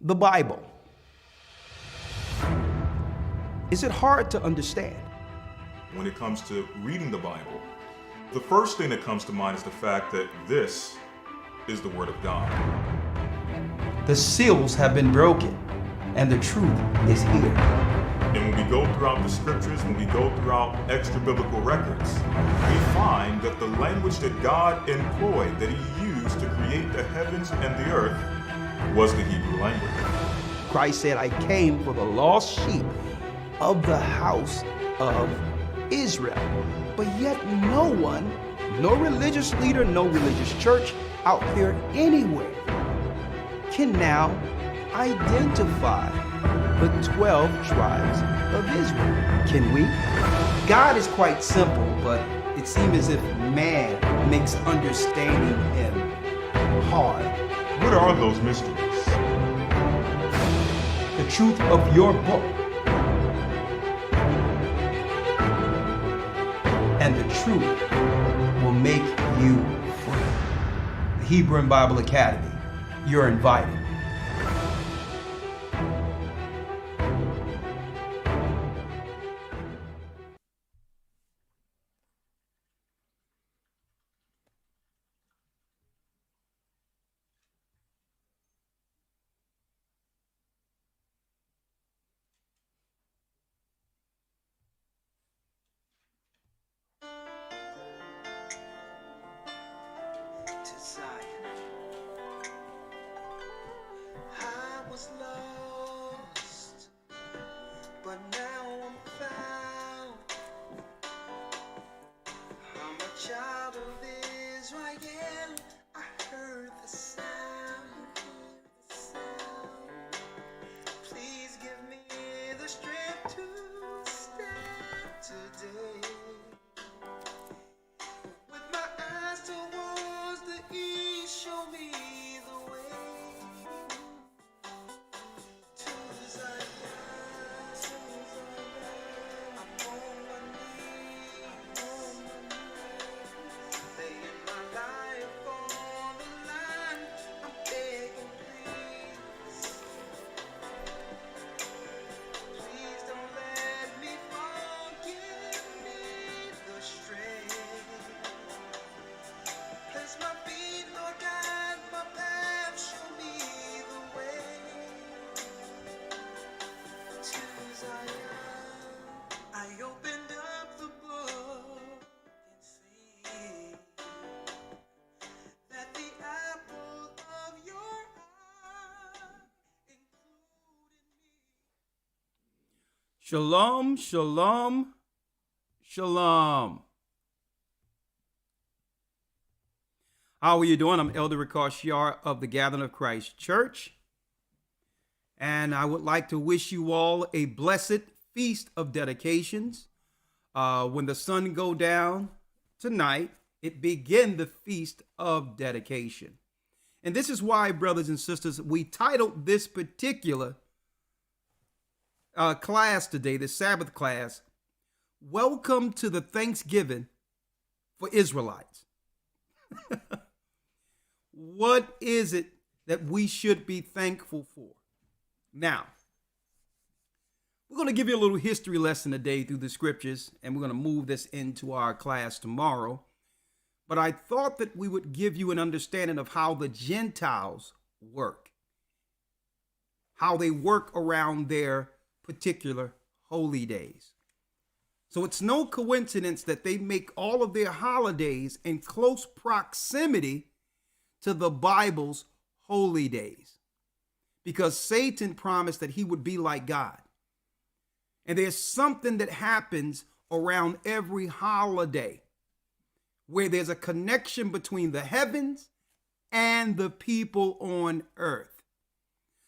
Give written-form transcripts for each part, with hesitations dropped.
The Bible. Is it hard to understand? When it comes to reading the Bible, the first thing that comes to mind is the fact that this is the Word of God. The seals have been broken, and the truth is here. And when we go throughout the scriptures, when we go throughout extra biblical records, we find that the language that God employed, that He used to create the heavens and the earth, was the Hebrew language. Christ said, I came for the lost sheep of the house of Israel. But yet no one, no religious leader, no religious church out there anywhere can now identify the 12 tribes of Israel. Can we? God is quite simple, but it seems as if man makes understanding Him hard. What are those mysteries? The truth of your book and the truth will make you free. The Hebrew and Bible Academy, you're invited. I was lost, but now I'm found. I'm a child of Israel. I heard the sound, the sound. Please give me the strength to stand today. With my eyes towards the east, show me the way. I opened up the book and see that the apple of your eye included me. Shalom, shalom, shalom. How are you doing? I'm Elder Ricard Shiar of the Gathering of Christ Church. And I would like to wish you all a blessed Feast of Dedications. When the sun go down tonight, it begin the Feast of Dedication. And this is why, brothers and sisters, we titled this particular class today, the Sabbath class, Welcome to the Thanksgiving for Israelites. What is it that we should be thankful for? Now, we're going to give you a little history lesson today through the scriptures, and we're going to move this into our class tomorrow. But I thought that we would give you an understanding of how the Gentiles work, how they work around their particular holy days. So it's no coincidence that they make all of their holidays in close proximity to the Bible's holy days, because Satan promised that he would be like God. And there's something that happens around every holiday where there's a connection between the heavens and the people on earth.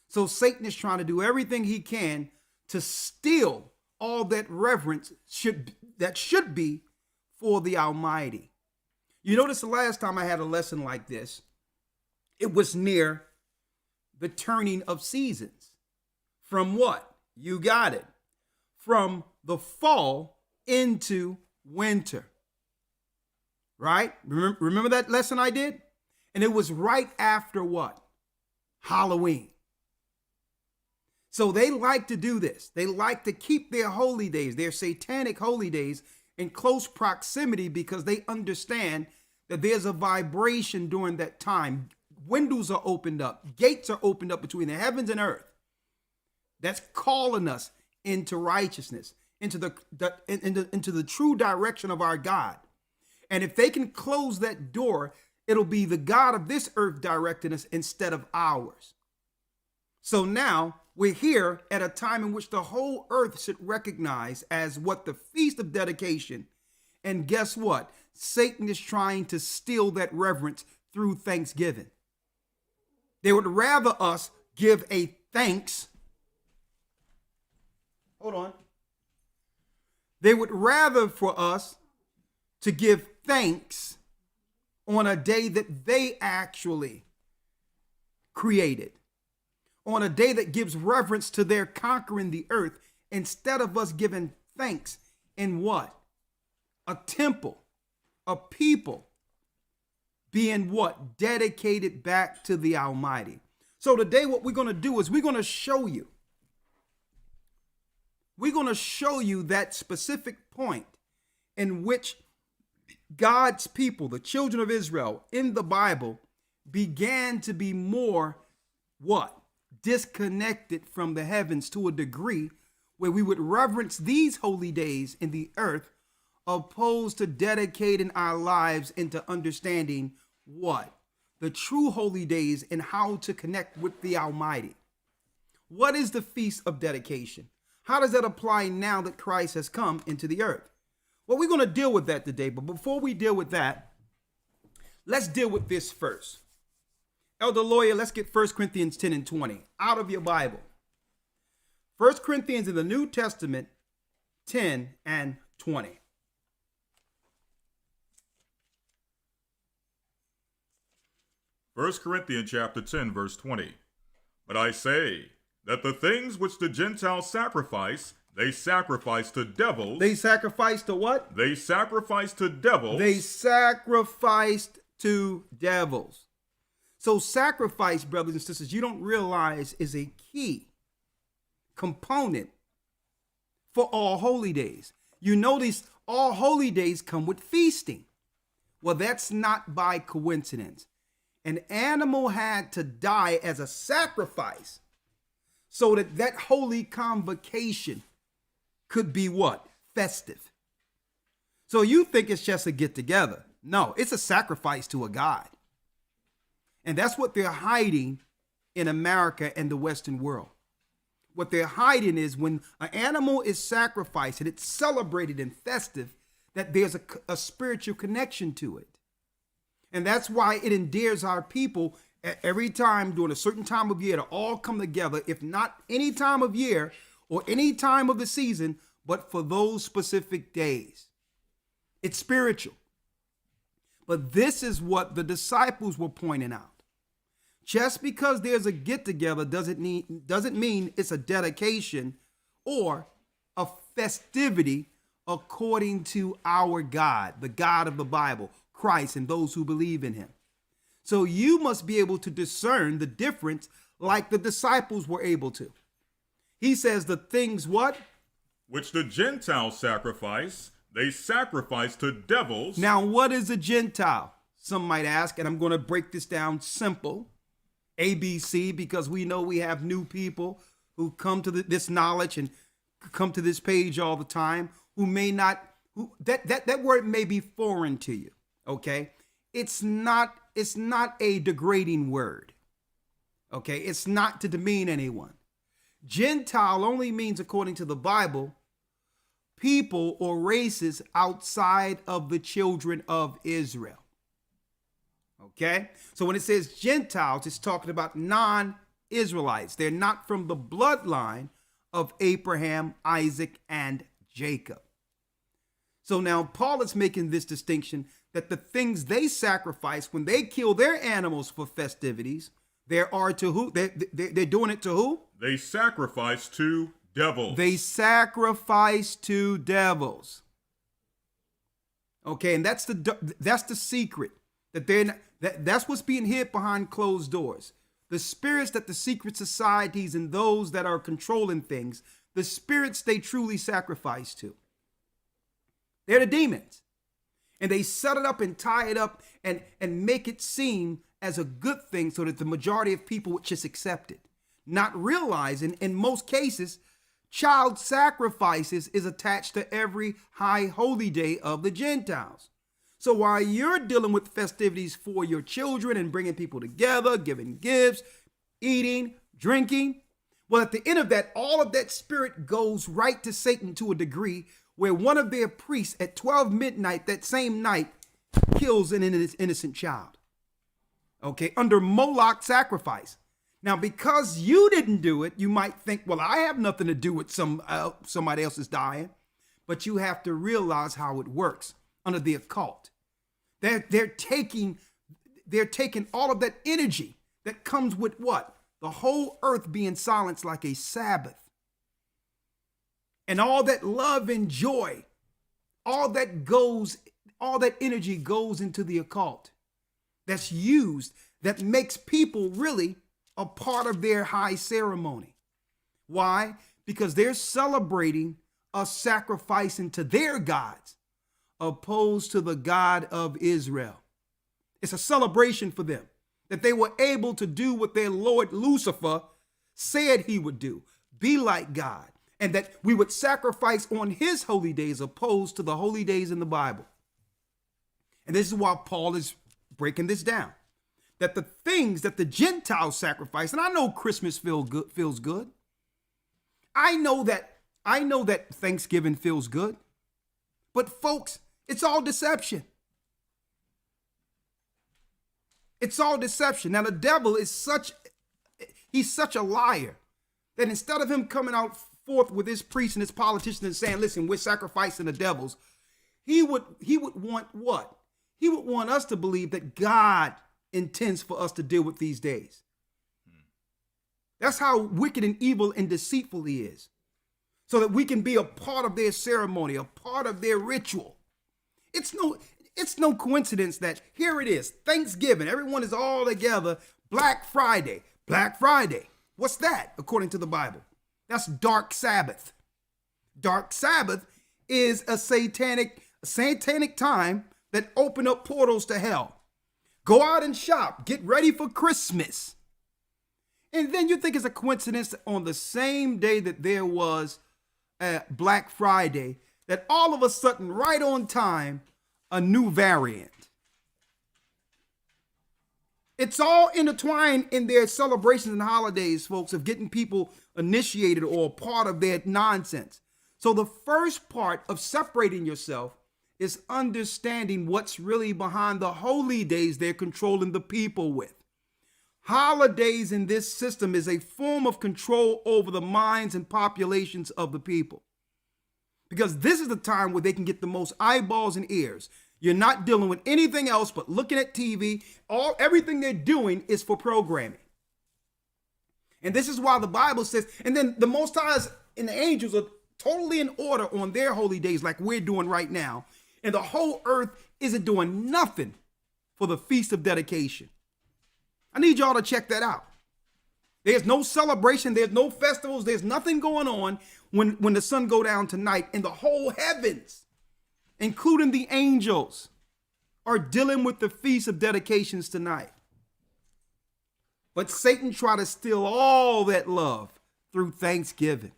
So Satan is trying to do everything he can to steal all that reverence that should be for the Almighty. You notice the last time I had a lesson like this, it was near the turning of seasons. From what? You got it. From the fall into winter. Right? Remember that lesson I did? And it was right after what? Halloween. So they like to do this. They like to keep their holy days, their satanic holy days, in close proximity because they understand that there's a vibration during that time. Windows are opened up, gates are opened up between the heavens and earth. That's calling us into righteousness, into the true direction of our God. And if they can close that door, it'll be the God of this earth directing us instead of ours. So now we're here at a time in which the whole earth should recognize as what the Feast of Dedication. And guess what? Satan is trying to steal that reverence through Thanksgiving. They would rather us give a thanks. Hold on. They would rather for us to give thanks on a day that they actually created, on a day that gives reverence to their conquering the earth, instead of us giving thanks in what? A temple, a people being what? Dedicated back to the Almighty. So today what we're going to do is we're going to show you that specific point in which God's people, the children of Israel in the Bible, began to be more what? Disconnected from the heavens to a degree where we would reverence these holy days in the earth, opposed to dedicating our lives into understanding what? The true holy days and how to connect with the Almighty. What is the Feast of Dedication? How does that apply now that Christ has come into the earth? Well, we're going to deal with that today. But before we deal with that, let's deal with this first. Elder Lawyer, let's get 1 Corinthians 10 and 20 out of your Bible. 1 Corinthians in the New Testament 10 and 20. First Corinthians chapter 10, verse 20. But I say that the things which the Gentiles sacrifice, they sacrifice to devils. They sacrificed to what? They sacrifice to devils. They sacrificed to devils. So sacrifice, brothers and sisters, you don't realize is a key component for all holy days. You notice all holy days come with feasting. Well, that's not by coincidence. An animal had to die as a sacrifice so that that holy convocation could be what? Festive. So you think it's just a get together. No, it's a sacrifice to a God. And that's what they're hiding in America and the Western world. What they're hiding is when an animal is sacrificed and it's celebrated and festive, that there's a spiritual connection to it. And that's why it endears our people at every time during a certain time of year to all come together, if not any time of year or any time of the season, but for those specific days. It's spiritual. But this is what the disciples were pointing out. Just because there's a get-together doesn't mean it's a dedication or a festivity according to our God, the God of the Bible, Christ, and those who believe in him. So you must be able to discern the difference like the disciples were able to. He says the things what? Which the Gentiles sacrifice, they sacrifice to devils. Now, what is a Gentile? Some might ask, and I'm going to break this down simple. ABC, because we know we have new people who come to this knowledge and come to this page all the time who may not, that word may be foreign to you, okay? It's not a degrading word, okay? It's not to demean anyone. Gentile only means, according to the Bible, people or races outside of the children of Israel. Okay? So when it says Gentiles, it's talking about non-Israelites. They're not from the bloodline of Abraham, Isaac, and Jacob. So now Paul is making this distinction that the things they sacrifice when they kill their animals for festivities, there are to who? They're doing it to who? They sacrifice to devils. They sacrifice to devils. Okay, and that's the secret. That's what's being hid behind closed doors. The spirits that the secret societies and those that are controlling things, the spirits they truly sacrifice to. They're the demons. And they set it up and tie it up and make it seem as a good thing so that the majority of people would just accept it. Not realizing, in most cases, child sacrifices is attached to every high holy day of the Gentiles. So while you're dealing with festivities for your children and bringing people together, giving gifts, eating, drinking, well, at the end of that, all of that spirit goes right to Satan to a degree where one of their priests at 12 midnight that same night kills an innocent child. Okay, under Moloch sacrifice. Now, because you didn't do it, you might think, well, I have nothing to do with somebody else is dying. But you have to realize how it works under the occult. They're taking all of that energy that comes with what? The whole earth being silenced like a Sabbath. And all that love and joy, all that energy goes into the occult. That's used, that makes people really a part of their high ceremony. Why? Because they're celebrating a sacrificing to their gods, opposed to the God of Israel. It's a celebration for them that they were able to do what their Lord Lucifer said he would do, be like God, and that we would sacrifice on his holy days opposed to the holy days in the Bible. And this is why Paul is breaking this down, that the things that the Gentiles sacrifice, and I know Christmas feels good. I know that Thanksgiving feels good. But folks, it's all deception. It's all deception. Now the devil is he's such a liar that instead of him coming out forth with his priests and his politicians and saying, listen, we're sacrificing the devils, he would want what? He would want us to believe that God intends for us to deal with these days. That's how wicked and evil and deceitful he is. So that we can be a part of their ceremony, a part of their ritual. It's no coincidence that here it is, Thanksgiving. Everyone is all together. Black Friday. What's that according to the Bible? That's dark Sabbath. Dark Sabbath is a satanic time that open up portals to hell. Go out and shop. Get ready for Christmas. And then you think it's a coincidence that on the same day that there was Black Friday, that all of a sudden, right on time, a new variant. It's all intertwined in their celebrations and holidays, folks, of getting people initiated or part of their nonsense. So the first part of separating yourself is understanding what's really behind the holy days they're controlling the people with. Holidays in this system is a form of control over the minds and populations of the people. Because this is the time where they can get the most eyeballs and ears. You're not dealing with anything else but looking at TV. Everything they're doing is for programming. And this is why the Bible says, and then the Most High and the angels are totally in order on their holy days like we're doing right now. And the whole earth isn't doing nothing for the Feast of Dedication. I need y'all to check that out. There's no celebration. There's no festivals. There's nothing going on when the sun go down tonight. And the whole heavens, including the angels, are dealing with the Feast of Dedications tonight. But Satan tried to steal all that love through Thanksgiving.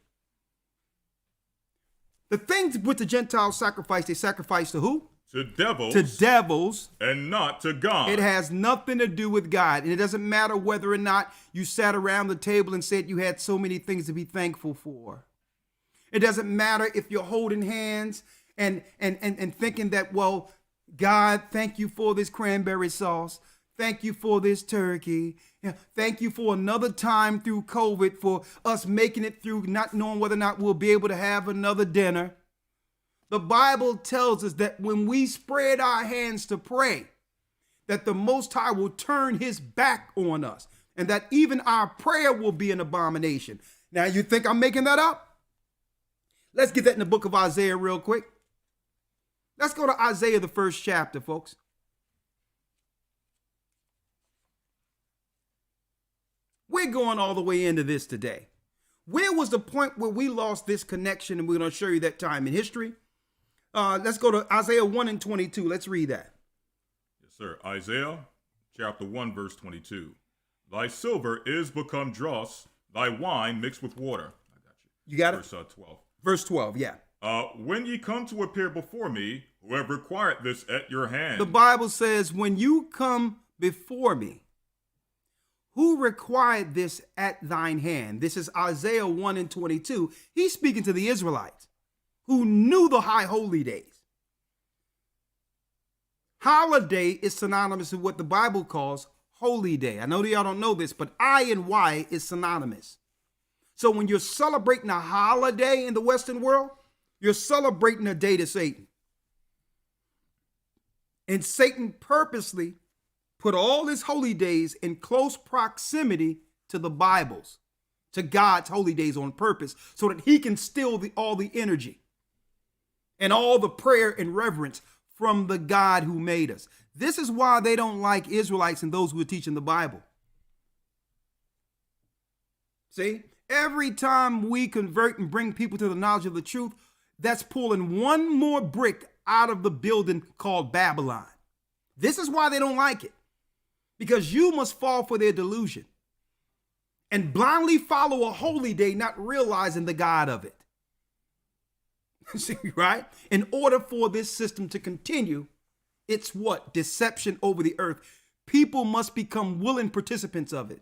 The things with the Gentiles sacrifice, they sacrifice to who? To devils. To devils. And not to God. It has nothing to do with God. And it doesn't matter whether or not you sat around the table and said you had so many things to be thankful for. It doesn't matter if you're holding hands and thinking that, well, God, thank you for this cranberry sauce. Thank you for this turkey. Thank you for another time through COVID, for us making it through, not knowing whether or not we'll be able to have another dinner. The Bible tells us that when we spread our hands to pray, that the Most High will turn his back on us, and that even our prayer will be an abomination. Now, you think I'm making that up? Let's get that in the book of Isaiah real quick. Let's go to Isaiah, the first chapter, folks. We're going all the way into this today. Where was the point where we lost this connection? And we're going to show you that time in history. Let's go to Isaiah 1 and 22. Let's read that. Yes, sir. Isaiah chapter 1, verse 22. Thy silver is become dross, thy wine mixed with water. I got you. You got it? Verse 12. Verse 12, yeah. When ye come to appear before me, who have required this at your hand. The Bible says, when you come before me, who required this at thine hand? This is Isaiah 1 and 22. He's speaking to the Israelites who knew the high holy days. Holiday is synonymous with what the Bible calls holy day. I know that y'all don't know this, but I and Y is synonymous. So when you're celebrating a holiday in the Western world, you're celebrating a day to Satan. And Satan purposely put all his holy days in close proximity to the Bible's, to God's holy days on purpose, so that he can steal all the energy and all the prayer and reverence from the God who made us. This is why they don't like Israelites and those who are teaching the Bible. See, every time we convert and bring people to the knowledge of the truth, that's pulling one more brick out of the building called Babylon. This is why they don't like it. Because you must fall for their delusion and blindly follow a holy day, not realizing the God of it. See, right? In order for this system to continue, it's what? Deception over the earth. People must become willing participants of it.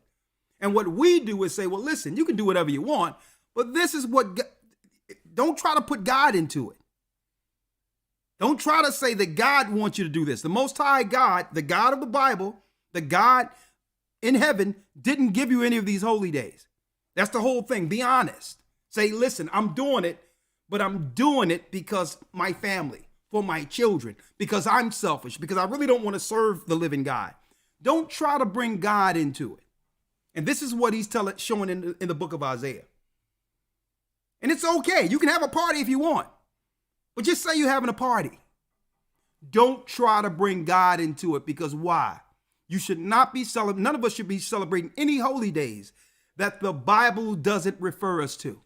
And what we do is say, well, listen, you can do whatever you want, but this is what, don't try to put God into it. Don't try to say that God wants you to do this. The Most High God, the God of the Bible, the God in heaven, didn't give you any of these holy days. That's the whole thing. Be honest. Say, listen, I'm doing it, but I'm doing it because my family, for my children, because I'm selfish, because I really don't want to serve the living God. Don't try to bring God into it. And this is what he's showing in the book of Isaiah. And it's okay. You can have a party if you want, but just say you're having a party. Don't try to bring God into it, because why? You should not be celebrating, none of us should be celebrating any holy days that the Bible doesn't refer us to.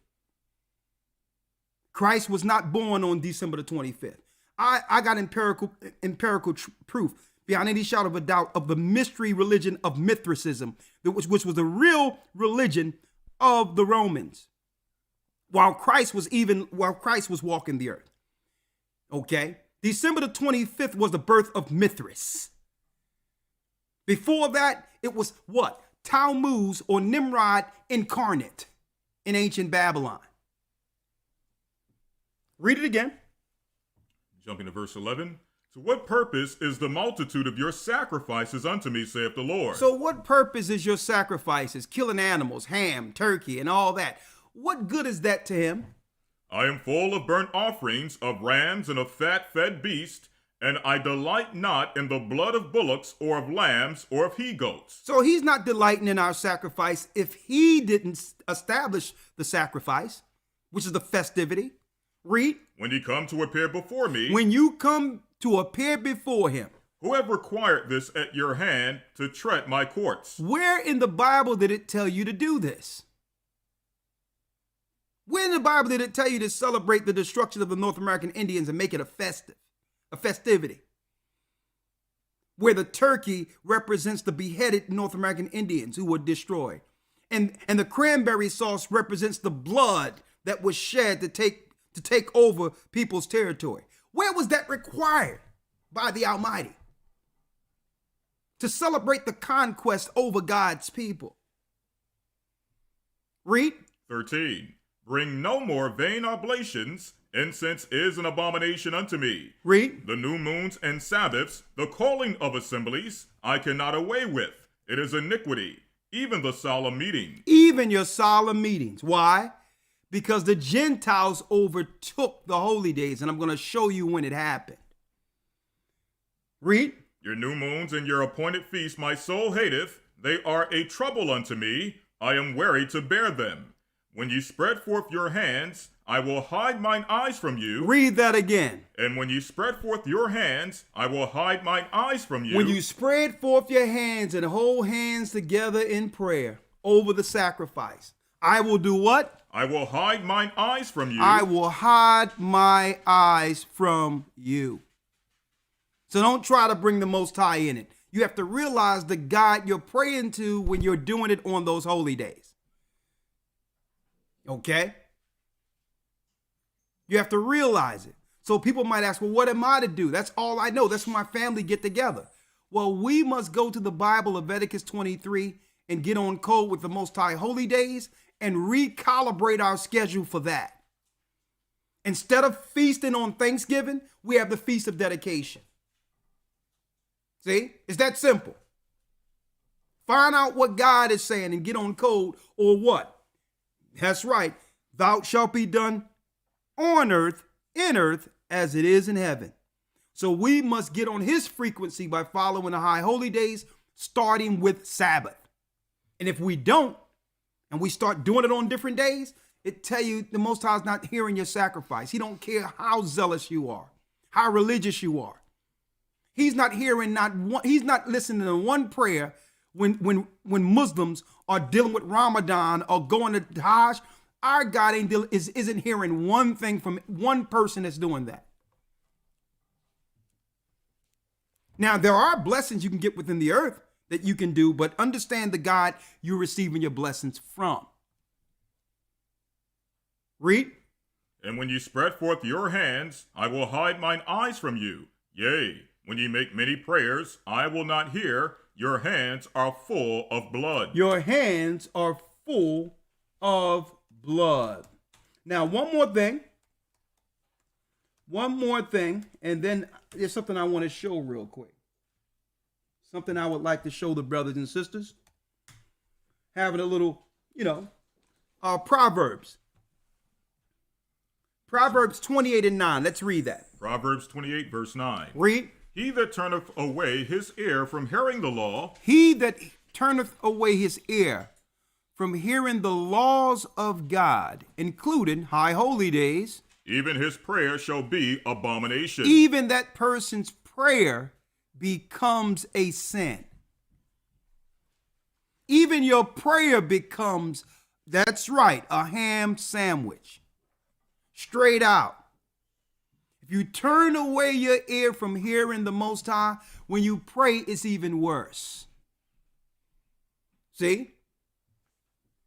Christ was not born on December the 25th. I got empirical proof beyond any shadow of a doubt of the mystery religion of Mithraism, which was the real religion of the Romans, while Christ was walking the earth. Okay? December the 25th was the birth of Mithras. Before that, it was what? Tammuz or Nimrod incarnate in ancient Babylon. Read it again. Jumping to verse 11. To what purpose is the multitude of your sacrifices unto me, saith the Lord? So what purpose is your sacrifices? Killing animals, ham, turkey, and all that. What good is that to him? I am full of burnt offerings, of rams, and of fat-fed beasts, and I delight not in the blood of bullocks, or of lambs, or of he-goats. So he's not delighting in our sacrifice if he didn't establish the sacrifice, which is the festivity. Read. When ye come to appear before me, When you come to appear before him. who have required this at your hand to tread my courts? Where in the Bible did it tell you to do this? Where in the Bible did it tell you to celebrate the destruction of the North American Indians and make it a festivity? Where the turkey represents the beheaded North American Indians who were destroyed. And the cranberry sauce represents the blood that was shed to take over people's territory. Where was that required by the Almighty? To celebrate the conquest over God's people. Read. 13. Bring no more vain oblations. Incense is an abomination unto me. Read. The new moons and Sabbaths, the calling of assemblies, I cannot away with. It is iniquity, even the solemn meeting. Even your solemn meetings. Why? Because the Gentiles overtook the holy days, and I'm going to show you when it happened. Read. Your new moons and your appointed feasts my soul hateth. They are a trouble unto me. I am weary to bear them. When ye spread forth your hands, I will hide mine eyes from you. Read that again. And when ye spread forth your hands, I will hide mine eyes from you. When you spread forth your hands and hold hands together in prayer, over the sacrifice. I will do what? I will hide mine eyes from you. I will hide my eyes from you. So don't try to bring the Most High in it. You have to realize the God you're praying to when you're doing it on those holy days. Okay? You have to realize it. So people might ask, well, what am I to do? That's all I know. That's when my family get together. Well, we must go to the Bible, Leviticus 23, and get on code with the Most High holy days and recalibrate our schedule for that. Instead of feasting on Thanksgiving, we have the Feast of Dedication. See, it's that simple. Find out what God is saying and get on code, or what? That's right. Thou shalt be done on earth, in earth, as it is in heaven. So we must get on his frequency by following the high holy days, starting with Sabbath. And if we don't, and we start doing it on different days, it tell you the Most High is not hearing your sacrifice. He don't care how zealous you are, how religious you are. He's not hearing he's not listening to one prayer when Muslims are dealing with Ramadan or going to Hajj. Our God isn't hearing one thing from one person that's doing that. Now, there are blessings you can get within the earth that you can do, but understand the God you're receiving your blessings from. Read. And when you spread forth your hands, I will hide mine eyes from you. Yea, when ye make many prayers, I will not hear. Your hands are full of blood. Your hands are full of blood. Now, one more thing, and then there's something I want to show real quick. Something I would like to show the brothers and sisters. Having a little, Proverbs. Proverbs 28:9. Let's read that. Proverbs 28, verse 9. Read. He that turneth away his ear from hearing the law, He that turneth away his ear from hearing the laws of God, including high holy days, even his prayer shall be abomination. even that person's prayer becomes a sin. Even your prayer becomes, that's right, a ham sandwich. Straight out. If you turn away your ear from hearing the Most High, when you pray, it's even worse. See?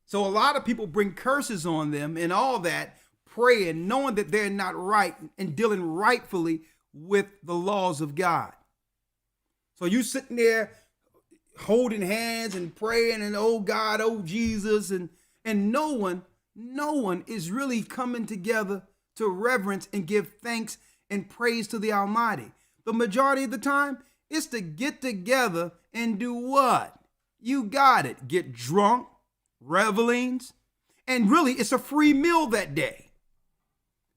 So a lot of people bring curses on them and all that, praying, knowing that they're not right and dealing rightfully with the laws of God. So you sitting there holding hands and praying and oh God, oh Jesus, and no one is really coming together to reverence and give thanks and praise to the Almighty. The majority of the time, it's to get together and do what? You got it. Get drunk, revelings, and really it's a free meal that day.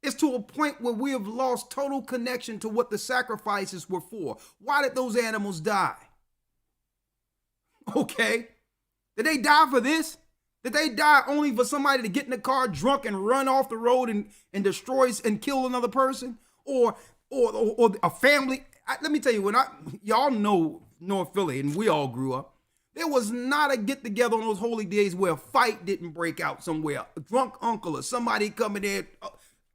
It's to a point where we have lost total connection to what the sacrifices were for. Why did those animals die? Okay. Did they die for this? Did they die only for somebody to get in the car drunk and run off the road and destroy and kill another person? Or a family? Let me tell you, y'all know North Philly and we all grew up, there was not a get together on those holy days where a fight didn't break out somewhere. A drunk uncle or somebody coming there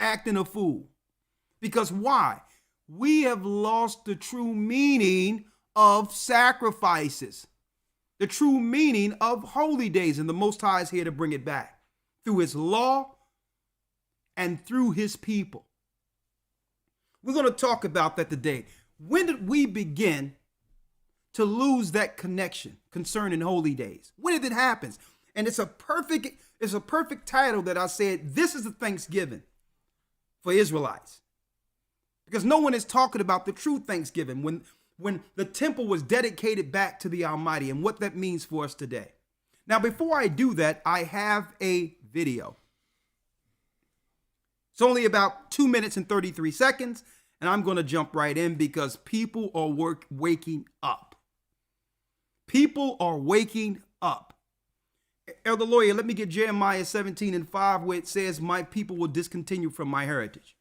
acting a fool. Because why? We have lost the true meaning of sacrifices, the true meaning of holy days, and the Most High is here to bring it back through his law and through his people. We're going to talk about that today. When did we begin to lose that connection concerning holy days? When did it happen? And it's a perfect title that I said, this is the Thanksgiving for Israelites. Because no one is talking about the true Thanksgiving when the temple was dedicated back to the Almighty and what that means for us today. Now, before I do that, I have a video. It's only about 2 minutes and 33 seconds, and I'm going to jump right in because people are waking up. People are waking up. Elder Lawyer, let me get Jeremiah 17:5 where it says, my people will discontinue from my heritage.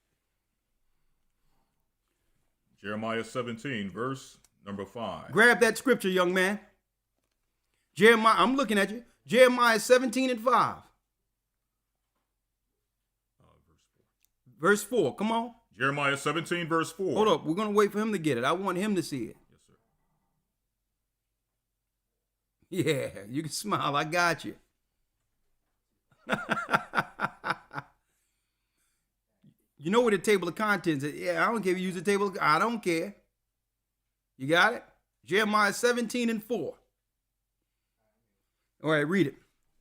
Jeremiah 17, verse number 5. Grab that scripture, young man. Jeremiah, I'm looking at you. Jeremiah 17 and 5. Verse 4. Come on. Jeremiah 17, verse 4. Hold up. We're going to wait for him to get it. I want him to see it. Yes, sir. Yeah, you can smile. I got you. You know what the table of contents is? Yeah, I don't care if you use the table. I don't care. You got it? Jeremiah 17 and 4. All right, read it.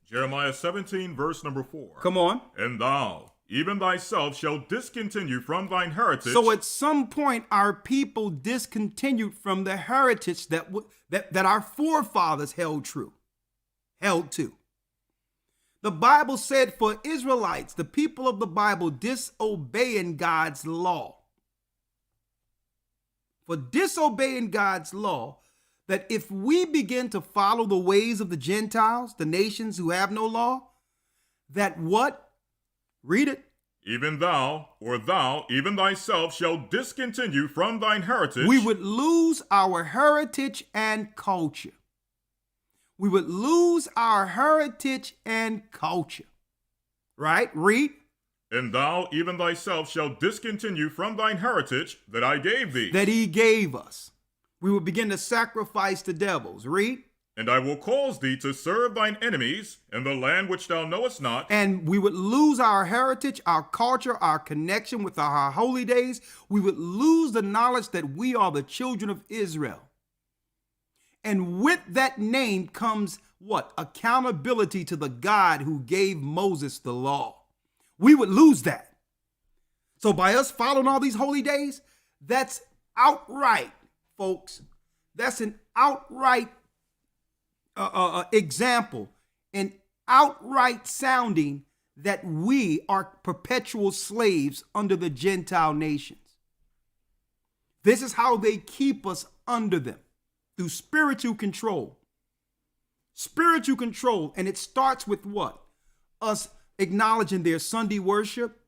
Jeremiah 17, verse number 4. Come on. And thou, even thyself, shall discontinue from thine heritage. So at some point, our people discontinued from the heritage that our forefathers held to. The Bible said for Israelites, the people of the Bible, disobeying God's law. For disobeying God's law, that if we begin to follow the ways of the Gentiles, the nations who have no law, that what? Read it. Even thou, or thou, even thyself, shall discontinue from thine heritage. We would lose our heritage and culture. We would lose our heritage and culture. Right? Read. And thou, even thyself, shall discontinue from thine heritage that I gave thee. That he gave us. We would begin to sacrifice the devils. Read. And I will cause thee to serve thine enemies in the land which thou knowest not. And we would lose our heritage, our culture, our connection with our holy days. We would lose the knowledge that we are the children of Israel. And with that name comes what? Accountability to the God who gave Moses the law. We would lose that. So by us following all these holy days, that's outright, folks. That's an outright example, an outright sounding that we are perpetual slaves under the Gentile nations. This is how they keep us under them, through spiritual control. Spiritual control, and it starts with what? Us acknowledging their Sunday worship,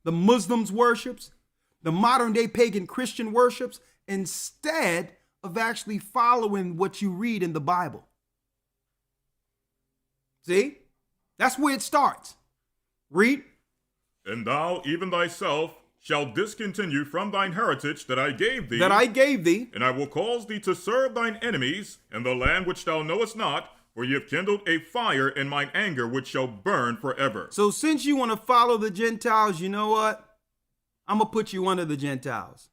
the Muslims' worships, the modern day pagan Christian worships, instead of actually following what you read in the Bible. See? That's where it starts. Read. And thou, even thyself, shall discontinue from thine heritage that I gave thee. That I gave thee. And I will cause thee to serve thine enemies in the land which thou knowest not, for ye have kindled a fire in mine anger which shall burn forever. So since you want to follow the Gentiles, you know what? I'm going to put you under the Gentiles.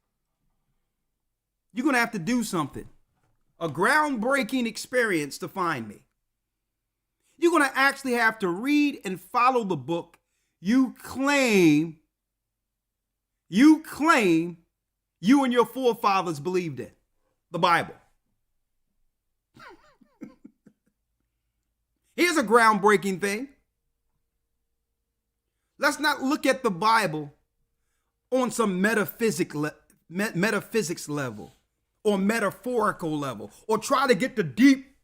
You're going to have to do something. A groundbreaking experience to find me. You're going to actually have to read and follow the book you claim you and your forefathers believed in, the Bible. Here's a groundbreaking thing. Let's not look at the Bible on some metaphysics level or metaphorical level, or try to get the deep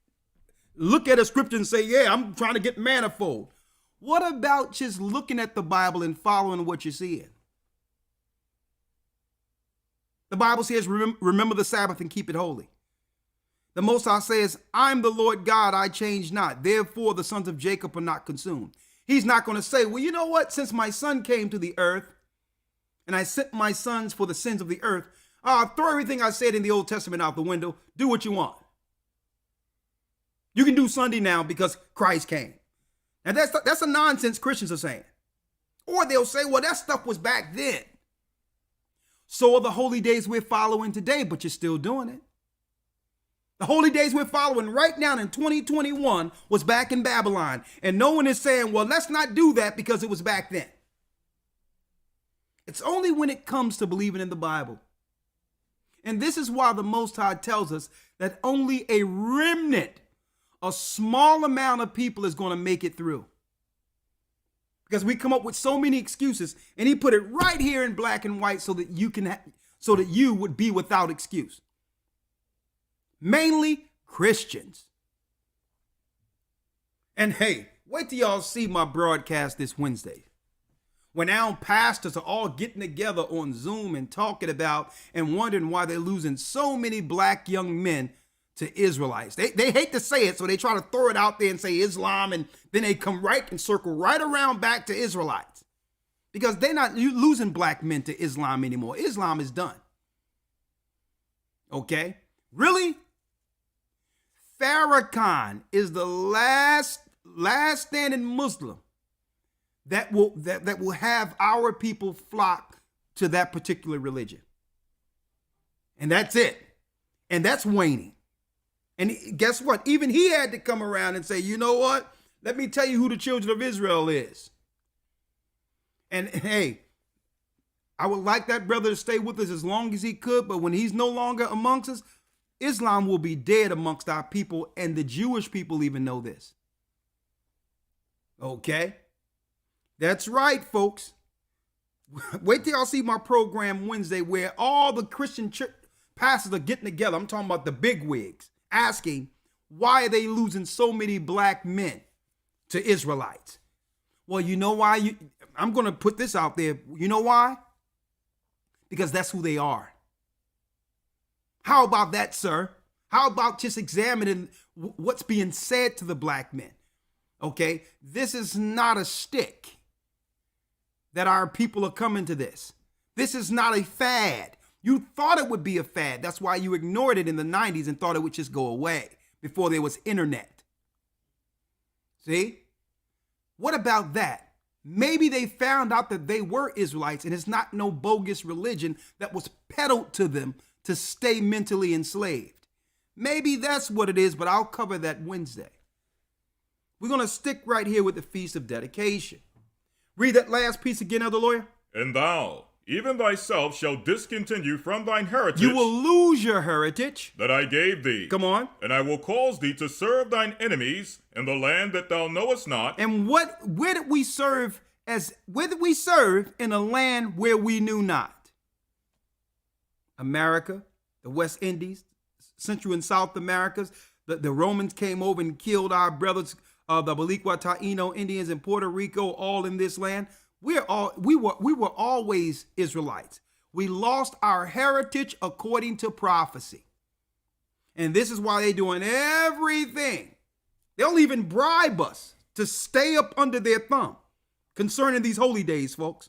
look at a scripture and say, yeah, I'm trying to get manifold. What about just looking at the Bible and following what you're seeing? The Bible says, remember the Sabbath and keep it holy. The Most High says, I'm the Lord God, I change not. Therefore, the sons of Jacob are not consumed. He's not going to say, well, you know what? Since my son came to the earth and I sent my sons for the sins of the earth, throw everything I said in the Old Testament out the window. Do what you want. You can do Sunday now because Christ came. And that's a nonsense Christians are saying. Or they'll say, well, that stuff was back then. So are the holy days we're following today, but you're still doing it. The holy days we're following right now in 2021 was back in Babylon. And no one is saying, well, let's not do that because it was back then. It's only when it comes to believing in the Bible. And this is why the Most High tells us that only a remnant, a small amount of people is going to make it through. Because we come up with so many excuses, and he put it right here in black and white so that you would be without excuse. Mainly Christians. And hey, wait till y'all see my broadcast this Wednesday, when our pastors are all getting together on Zoom and talking about and wondering why they're losing so many black young men to Israelites. They hate to say it, so they try to throw it out there and say Islam, and then they come right and circle right around back to Israelites. Because they're not losing black men to Islam anymore. Islam is done. Okay? Really? Farrakhan is the last standing Muslim that will have our people flock to that particular religion. And that's it. And that's waning. And guess what? Even he had to come around and say, you know what? Let me tell you who the children of Israel is. And hey, I would like that brother to stay with us as long as he could, but when he's no longer amongst us, Islam will be dead amongst our people, and the Jewish people even know this. Okay? That's right, folks. Wait till y'all see my program Wednesday where all the Christian pastors are getting together. I'm talking about the bigwigs, asking, why are they losing so many black men to Israelites? Well, you know why? I'm going to put this out there. You know why? Because that's who they are. How about that, sir? How about just examining what's being said to the black men? Okay, this is not a stick that our people are coming to this. This is not a fad. You thought it would be a fad. That's why you ignored it in the 90s and thought it would just go away before there was internet. See? What about that? Maybe they found out that they were Israelites and it's not no bogus religion that was peddled to them to stay mentally enslaved. Maybe that's what it is, but I'll cover that Wednesday. We're going to stick right here with the Feast of Dedication. Read that last piece again, Elder Lawyer. And thou, even thyself, shall discontinue from thine heritage. You will lose your heritage. That I gave thee. Come on. And I will cause thee to serve thine enemies in the land that thou knowest not. And where did we serve in a land where we knew not? America, the West Indies, Central and South Americas. The Romans came over and killed our brothers, the Baliqua Taino Indians in Puerto Rico, all in this land. We were always Israelites. We lost our heritage according to prophecy. And this is why they're doing everything. They'll even bribe us to stay up under their thumb concerning these holy days, folks.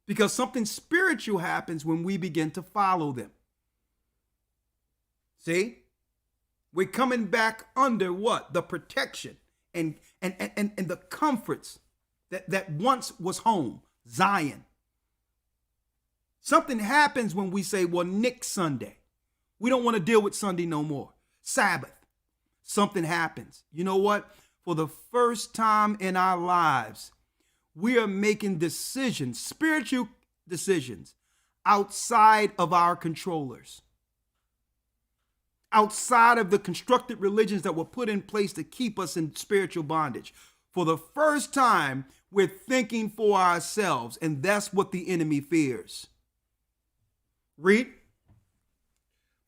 Because something spiritual happens when we begin to follow them. See? We're coming back under what? The protection and the comforts that once was home, Zion. Something happens when we say, well, next Sunday. We don't want to deal with Sunday no more. Sabbath. Something happens. You know what? For the first time in our lives, we are making decisions, spiritual decisions, outside of our controllers. Outside of the constructed religions that were put in place to keep us in spiritual bondage. For the first time, we're thinking for ourselves, and that's what the enemy fears. Read.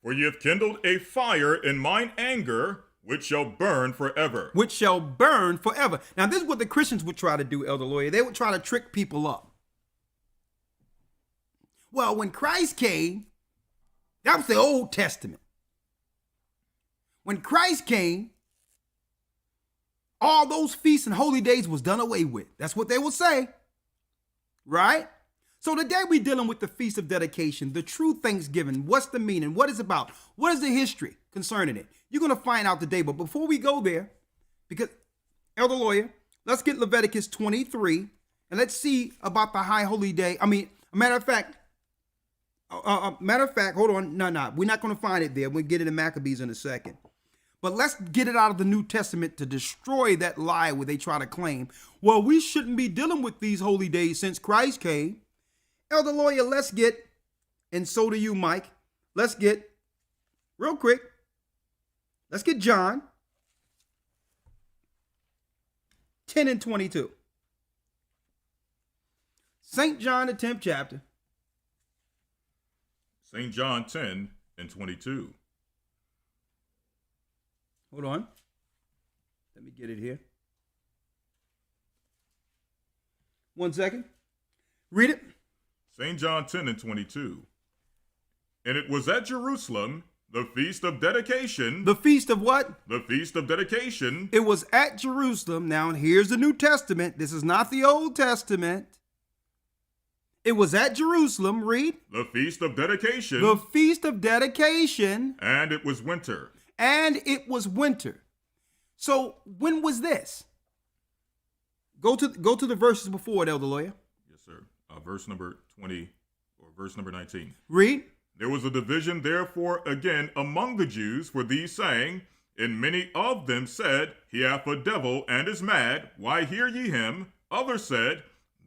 For ye have kindled a fire in mine anger, which shall burn forever. Which shall burn forever. Now, this is what the Christians would try to do, Elder Lawyer. They would try to trick people up. Well, when Christ came, that was the Old Testament. When Christ came, all those feasts and holy days was done away with. That's what they will say. Right? So today we're dealing with the Feast of Dedication, the true Thanksgiving. What's the meaning? What is it about? What is the history concerning it? You're going to find out today. But before we go there, because Elder Lawyer, let's get Leviticus 23 and let's see about the high holy day. Matter of fact, hold on. No, we're not going to find it there. We'll get it in Maccabees in a second. But let's get it out of the New Testament to destroy that lie where they try to claim, well, we shouldn't be dealing with these holy days since Christ came. Elder Lawyer, let's get, and so do you, Mike, let's get, real quick, let's get John 10 and 22. St. John, the 10th chapter. St. John 10 and 22. Hold on. Let me get it here. 1 second. Read it. St. John 10 and 22. And it was at Jerusalem The Feast of Dedication. The feast of what? The Feast of Dedication. It was at Jerusalem. Now, here's the New Testament. This is not the Old Testament. It was at Jerusalem. Read. The Feast of Dedication. The Feast of Dedication. And it was winter. And it was winter. So when was this? Go to the verses before it, Elder Lawyer. Yes, sir. Verse number 20 or verse number 19. Read. There was a division therefore again among the Jews for these saying, and many of them said, He hath a devil and is mad. Why hear ye him? Others said,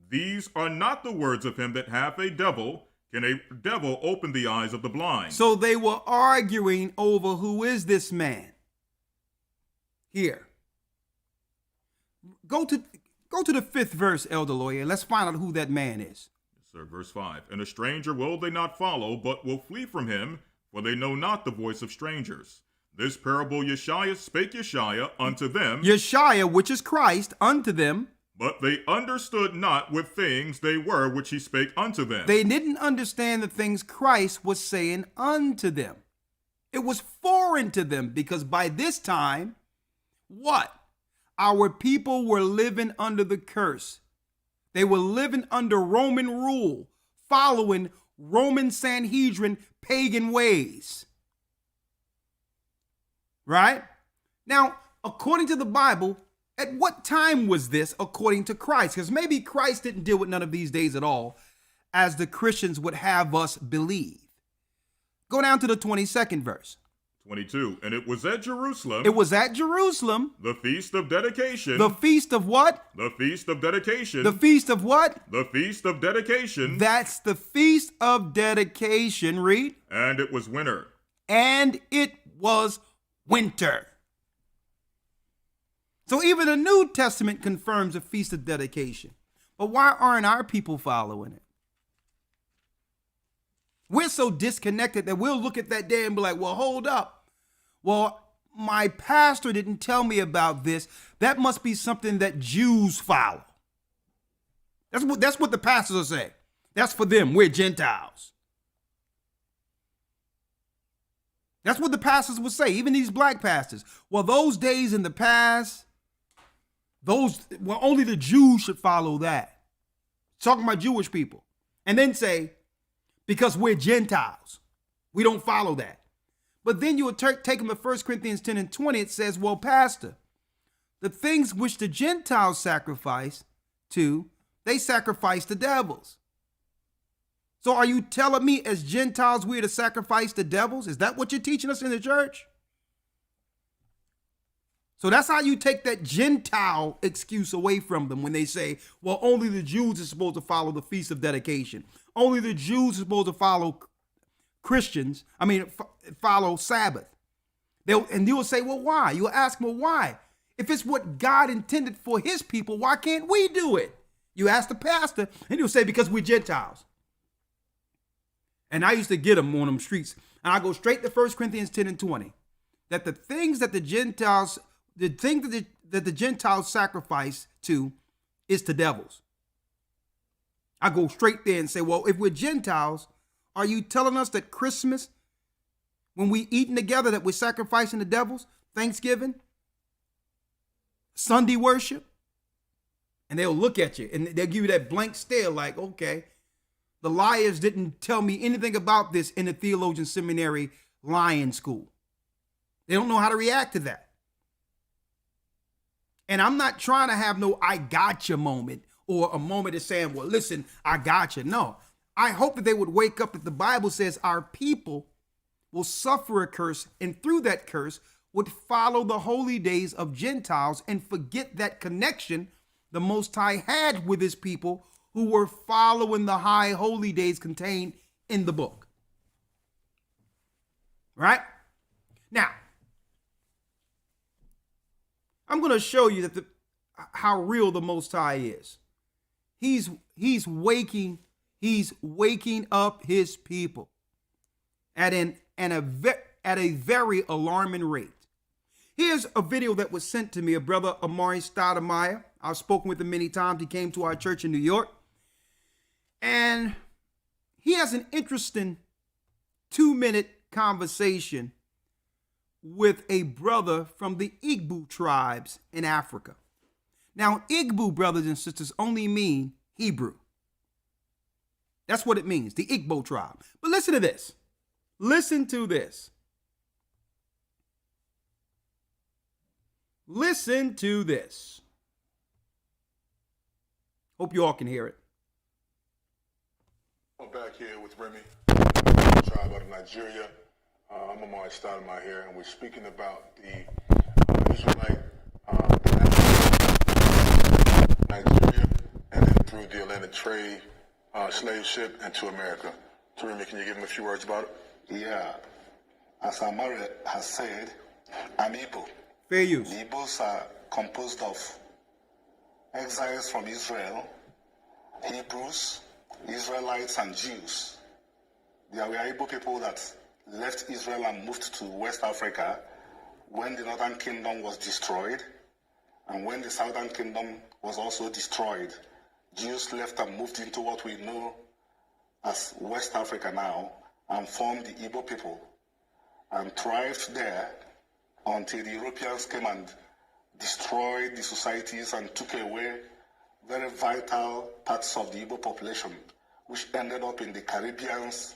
These are not the words of him that hath a devil. Can a devil open the eyes of the blind? So they were arguing over who is this man. Here. Go to the 5th verse, Elder Lawyer, and let's find out who that man is. Yes, sir. Verse 5. And a stranger will they not follow, but will flee from him, for they know not the voice of strangers. This parable Yeshua spake Yeshua unto them. Yeshua, which is Christ, unto them. But they understood not what things they were which he spake unto them. They didn't understand the things Christ was saying unto them. It was foreign to them because by this time, what? Our people were living under the curse. They were living under Roman rule, following Roman Sanhedrin pagan ways. Right? Now, according to the Bible, at what time was this according to Christ? Because maybe Christ didn't deal with none of these days at all, as the Christians would have us believe. Go down to the 22nd verse. 22. And it was at Jerusalem. It was at Jerusalem. The Feast of Dedication. The Feast of what? The Feast of Dedication. The Feast of what? The Feast of Dedication. That's the Feast of Dedication. Read. And it was winter. And it was winter. So even the New Testament confirms a Feast of Dedication. But why aren't our people following it? We're so disconnected that we'll look at that day and be like, well, hold up. Well, my pastor didn't tell me about this. That must be something that Jews follow. That's what the pastors will say. That's for them. We're Gentiles. That's what the pastors will say, even these black pastors. Well, those days in the past, only the Jews should follow that. Talking about Jewish people. And then say, because we're Gentiles, we don't follow that. But then you would take them to 1 Corinthians 10 and 20. It says, well, pastor, the things which the Gentiles sacrifice to, they sacrifice to devils. So are you telling me as Gentiles we're to sacrifice to devils? Is that what you're teaching us in the church? So that's how you take that Gentile excuse away from them when they say, well, only the Jews are supposed to follow the Feast of Dedication. Only the Jews are supposed to follow follow Sabbath. And you will say, well, why? You'll ask them, well, why? If it's what God intended for his people, why can't we do it? You ask the pastor, and he'll say, because we're Gentiles. And I used to get them on them streets. And I go straight to 1 Corinthians 10 and 20. That the things that the Gentiles sacrifice to is to devils. I go straight there and say, well, if we're Gentiles, are you telling us that Christmas, when we eating together, that we're sacrificing to devils? Thanksgiving? Sunday worship? And they'll look at you and they'll give you that blank stare like, okay, the liars didn't tell me anything about this in the theologian seminary lying school. They don't know how to react to that. And I'm not trying to have no I gotcha moment or a moment of saying, well, listen, I gotcha. No, I hope that they would wake up that the Bible says our people will suffer a curse, and through that curse would follow the holy days of Gentiles and forget that connection the Most High had with his people who were following the high holy days contained in the book. Right? Now, I'm going to show you that how real the Most High is. He's waking up his people at a very alarming rate. Here's a video that was sent to me of Brother Amari Stoudemire. I've spoken with him many times. He came to our church in New York. And he has an interesting 2-minute conversation with a brother from the Igbo tribes in Africa. Now, Igbo, brothers and sisters, only mean Hebrew. That's what it means, the Igbo tribe. But listen to this. Listen to this. Listen to this. Hope you all can hear it. I'm back here with Remy, tribe out of Nigeria. I'm Amari Stoudemire here, and we're speaking about the Israelite Nigeria, and then through the Atlantic trade slave ship into America. So Remy, can you give him a few words about it? Yeah, as Amari has said, I'm Igbo. Fair use. The Igbos are composed of exiles from Israel, Hebrews, Israelites, and Jews. They were Igbo people that left Israel and moved to West Africa when the Northern Kingdom was destroyed, and when the Southern Kingdom was also destroyed. Jews left and moved into what we know as West Africa now, and formed the Igbo people, and thrived there until the Europeans came and destroyed the societies and took away very vital parts of the Igbo population, which ended up in the Caribbeans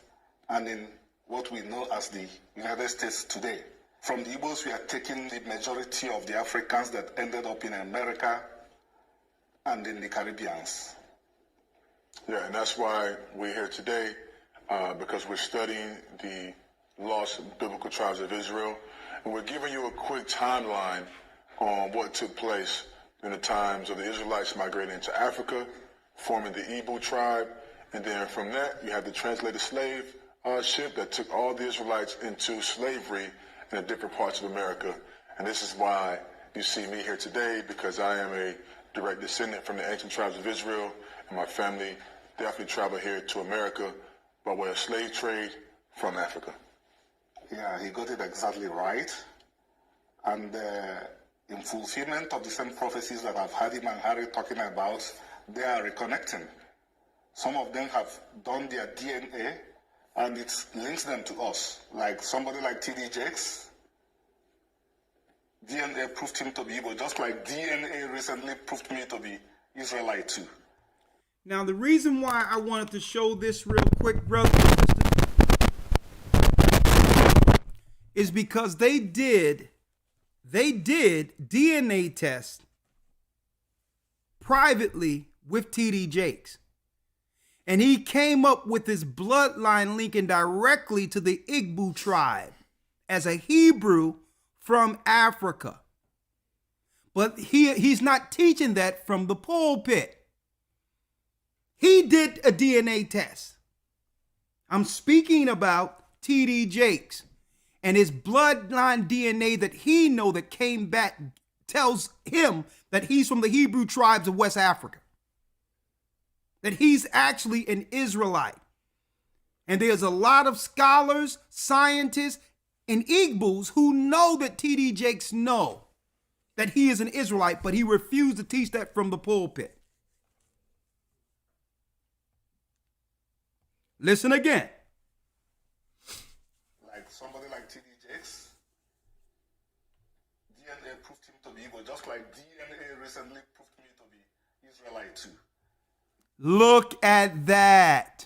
and in what we know as the United States today. From the Igbos, we are taking the majority of the Africans that ended up in America and in the Caribbeans. Yeah, and that's why we're here today, because we're studying the lost biblical tribes of Israel, and we're giving you a quick timeline on what took place during the times of the Israelites migrating into Africa, forming the Igbo tribe, and then from that you have the translated slave ship that took all the Israelites into slavery in the different parts of America. And this is why you see me here today, because I am a direct descendant from the ancient tribes of Israel, and my family definitely traveled here to America by way of slave trade from Africa. Yeah, he got it exactly right. And in fulfillment of the same prophecies that I've had him and Harry talking about, they are reconnecting. Some of them have done their DNA, and it links them to us. Like somebody like T.D. Jakes, DNA proved him to be Igbo, just like DNA recently proved me to be Israelite too. Now, the reason why I wanted to show this real quick, brothers and sisters, is because they did DNA tests privately with T.D. Jakes. And he came up with his bloodline linking directly to the Igbo tribe as a Hebrew from Africa. But he's not teaching that from the pulpit. He did a DNA test. I'm speaking about T.D. Jakes. And his bloodline DNA that he know that came back tells him that he's from the Hebrew tribes of West Africa. That he's actually an Israelite. And there's a lot of scholars, scientists, and Igbos who know that T.D. Jakes know that he is an Israelite, but he refused to teach that from the pulpit. Listen again. Like somebody like T.D. Jakes, DNA proved him to be Igbo, just like DNA recently proved me to be Israelite too. Look at that.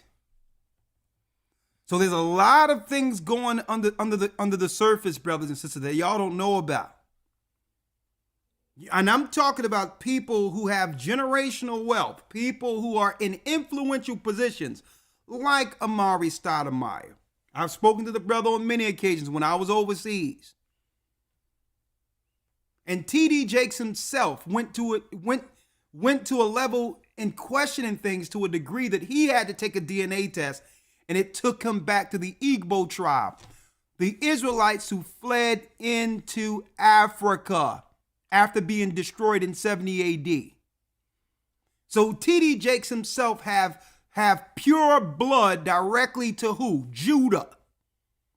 So there's a lot of things going under the surface, brothers and sisters, that y'all don't know about. And I'm talking about people who have generational wealth, people who are in influential positions, like Amari Stoudemire. I've spoken to the brother on many occasions when I was overseas. And T.D. Jakes himself went to a level in questioning things to a degree that he had to take a DNA test, and it took him back to the Igbo tribe, the Israelites who fled into Africa after being destroyed in 70 A.D. So T.D. Jakes himself have pure blood directly to who? Judah,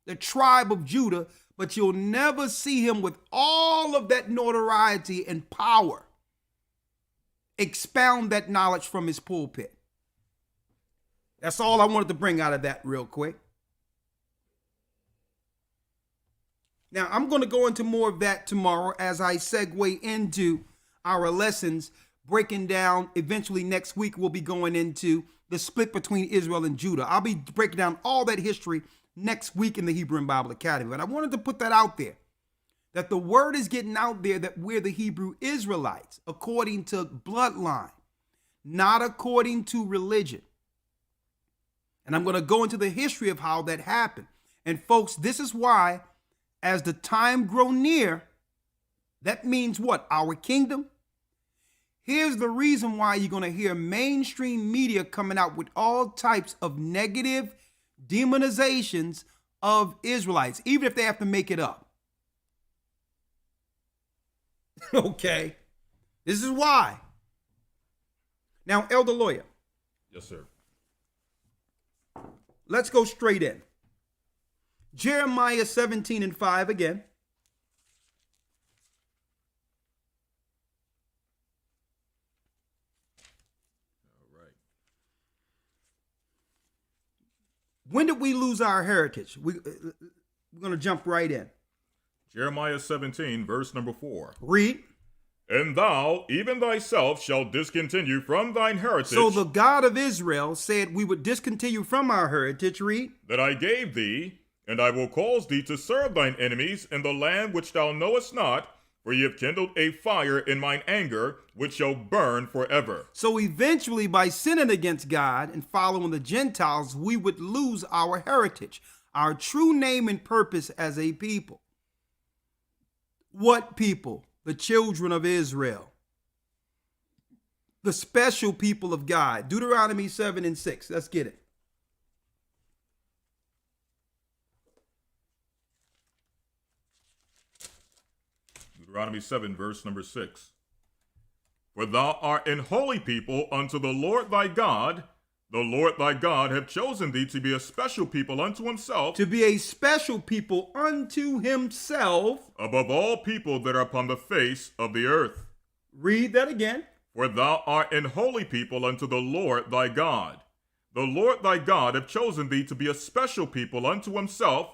the tribe of Judah, but you'll never see him with all of that notoriety and power expound that knowledge from his pulpit. That's all I wanted to bring out of that real quick. Now, I'm going to go into more of that tomorrow as I segue into our lessons, breaking down. Eventually, next week, we'll be going into the split between Israel and Judah. I'll be breaking down all that history next week in the Hebrew and Bible Academy. But I wanted to put that out there, that the word is getting out there that we're the Hebrew Israelites according to bloodline, not according to religion. And I'm going to go into the history of how that happened. And folks, this is why, as the time grow near, that means what? Our kingdom. Here's the reason why you're going to hear mainstream media coming out with all types of negative demonizations of Israelites, even if they have to make it up. Okay. This is why. Now, Elder Lawyer. Yes, sir. Let's go straight in. Jeremiah 17:5 again. All right. When did we lose our heritage? We're going to jump right in. Jeremiah 17, verse number 4. Read. And thou, even thyself, shalt discontinue from thine heritage So the God of Israel said we would discontinue from our heritage. Read. that I gave thee, and I will cause thee to serve thine enemies in the land which thou knowest not, for ye have kindled a fire in mine anger, which shall burn forever. So eventually, by sinning against God and following the Gentiles, we would lose our heritage, our true name and purpose as a people. What people? The children of Israel, the special people of God. Deuteronomy 7:6. Let's get it. Deuteronomy 7, verse number 6. For thou art an holy people unto the Lord thy God. The Lord thy God hath chosen thee to be a special people unto himself, To be a special people unto himself. above all people that are upon the face of the earth. Read that again. For thou art an holy people unto the Lord thy God. The Lord thy God hath chosen thee to be a special people unto himself,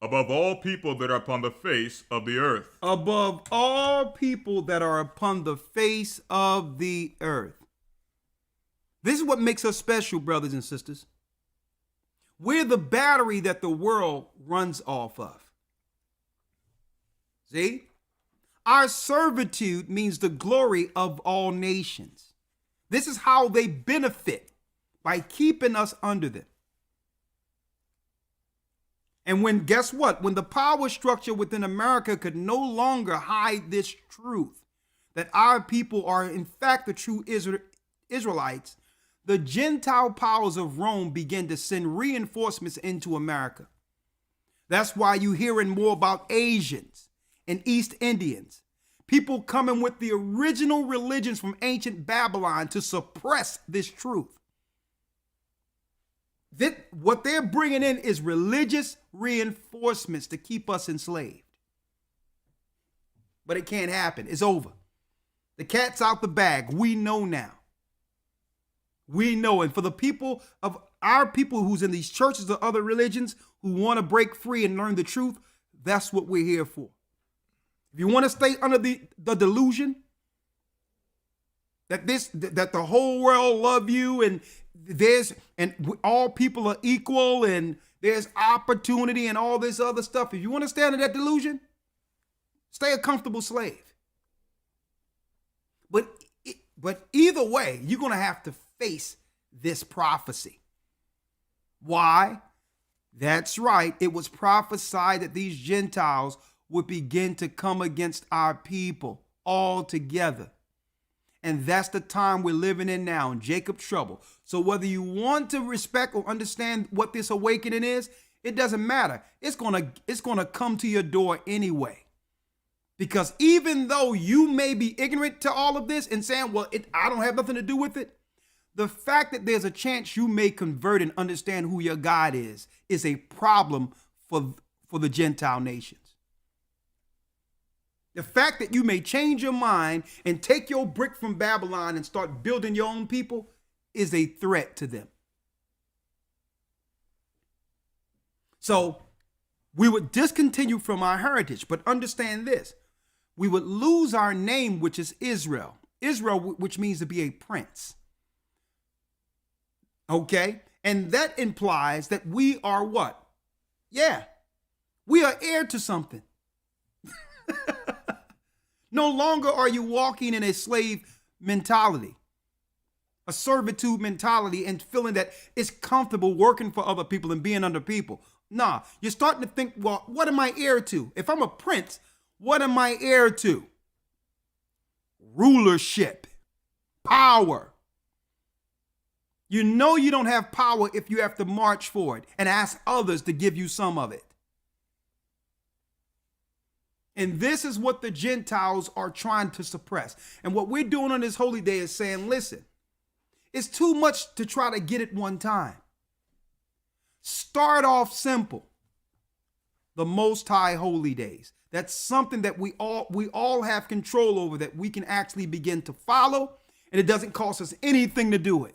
above all people that are upon the face of the earth. Above all people that are upon the face of the earth. This is what makes us special, brothers and sisters. We're the battery that the world runs off of. See? Our servitude means the glory of all nations. This is how they benefit, by keeping us under them. And when, guess what? When the power structure within America could no longer hide this truth, that our people are in fact the true Israelites, the Gentile powers of Rome began to send reinforcements into America. That's why you're hearing more about Asians and East Indians, people coming with the original religions from ancient Babylon to suppress this truth. What they're bringing in is religious reinforcements to keep us enslaved. But it can't happen. It's over. The cat's out the bag. We know now. We know. And for the people of our people who's in these churches or other religions who want to break free and learn the truth, that's what we're here for. If you want to stay under the delusion that the whole world love you and all people are equal and there's opportunity and all this other stuff, if you want to stay under that delusion, stay a comfortable slave. But either way, you're going to have to face this prophecy. Why? That's right. It was prophesied that these Gentiles would begin to come against our people all together. And that's the time we're living in now, in Jacob's trouble. So whether you want to respect or understand what this awakening is, it doesn't matter. It's gonna come to your door anyway. Because even though you may be ignorant to all of this and saying, well, I don't have nothing to do with it, the fact that there's a chance you may convert and understand who your God is a problem for the Gentile nations. The fact that you may change your mind and take your brick from Babylon and start building your own people is a threat to them. So We would discontinue from our heritage, but understand this. We would lose our name, which is Israel. Israel, which means to be a prince. Okay? And that implies that we are what? Yeah, we are heir to something. No longer are you walking in a slave mentality, a servitude mentality, and feeling that it's comfortable working for other people and being under people. Nah, you're starting to think, well, what am I heir to? If I'm a prince, what am I heir to? Rulership, power. You know you don't have power if you have to march for it and ask others to give you some of it. And this is what the Gentiles are trying to suppress. And what we're doing on this holy day is saying, listen, it's too much to try to get it one time. Start off simple. The Most High holy days. That's something that we all have control over, that we can actually begin to follow, and it doesn't cost us anything to do it.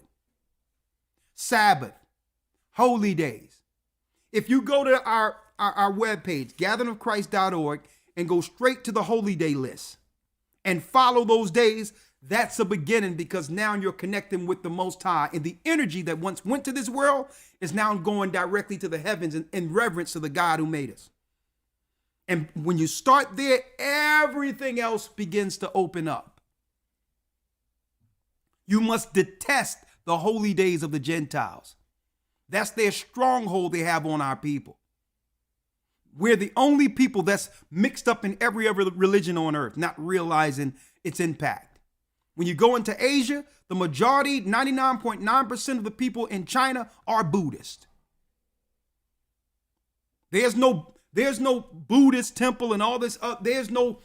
Sabbath, holy days. If you go to our webpage, gatheringofchrist.org, and go straight to the holy day list and follow those days, that's a beginning, because now you're connecting with the Most High, and the energy that once went to this world is now going directly to the heavens in reverence to the God who made us. And when you start there, everything else begins to open up. You must detest the holy days of the Gentiles. That's their stronghold they have on our people. We're the only people that's mixed up in every other religion on earth, not realizing its impact. When you go into Asia, the majority, 99.9% of the people in China are Buddhist. There's no Buddhist temple and all this. There's no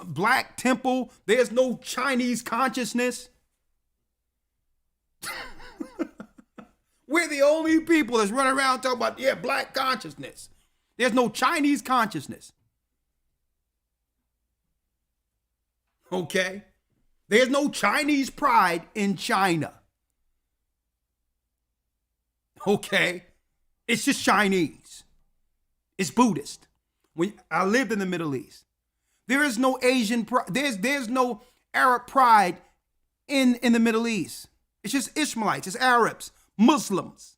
black temple. There's no Chinese consciousness. We're the only people that's running around talking about, black consciousness. There's no Chinese consciousness. Okay? There's no Chinese pride in China. Okay? It's just Chinese. It's Buddhist. When I lived in the Middle East, there is no Asian pride. There's no Arab pride in the Middle East. It's just Ishmaelites, it's Arabs, Muslims.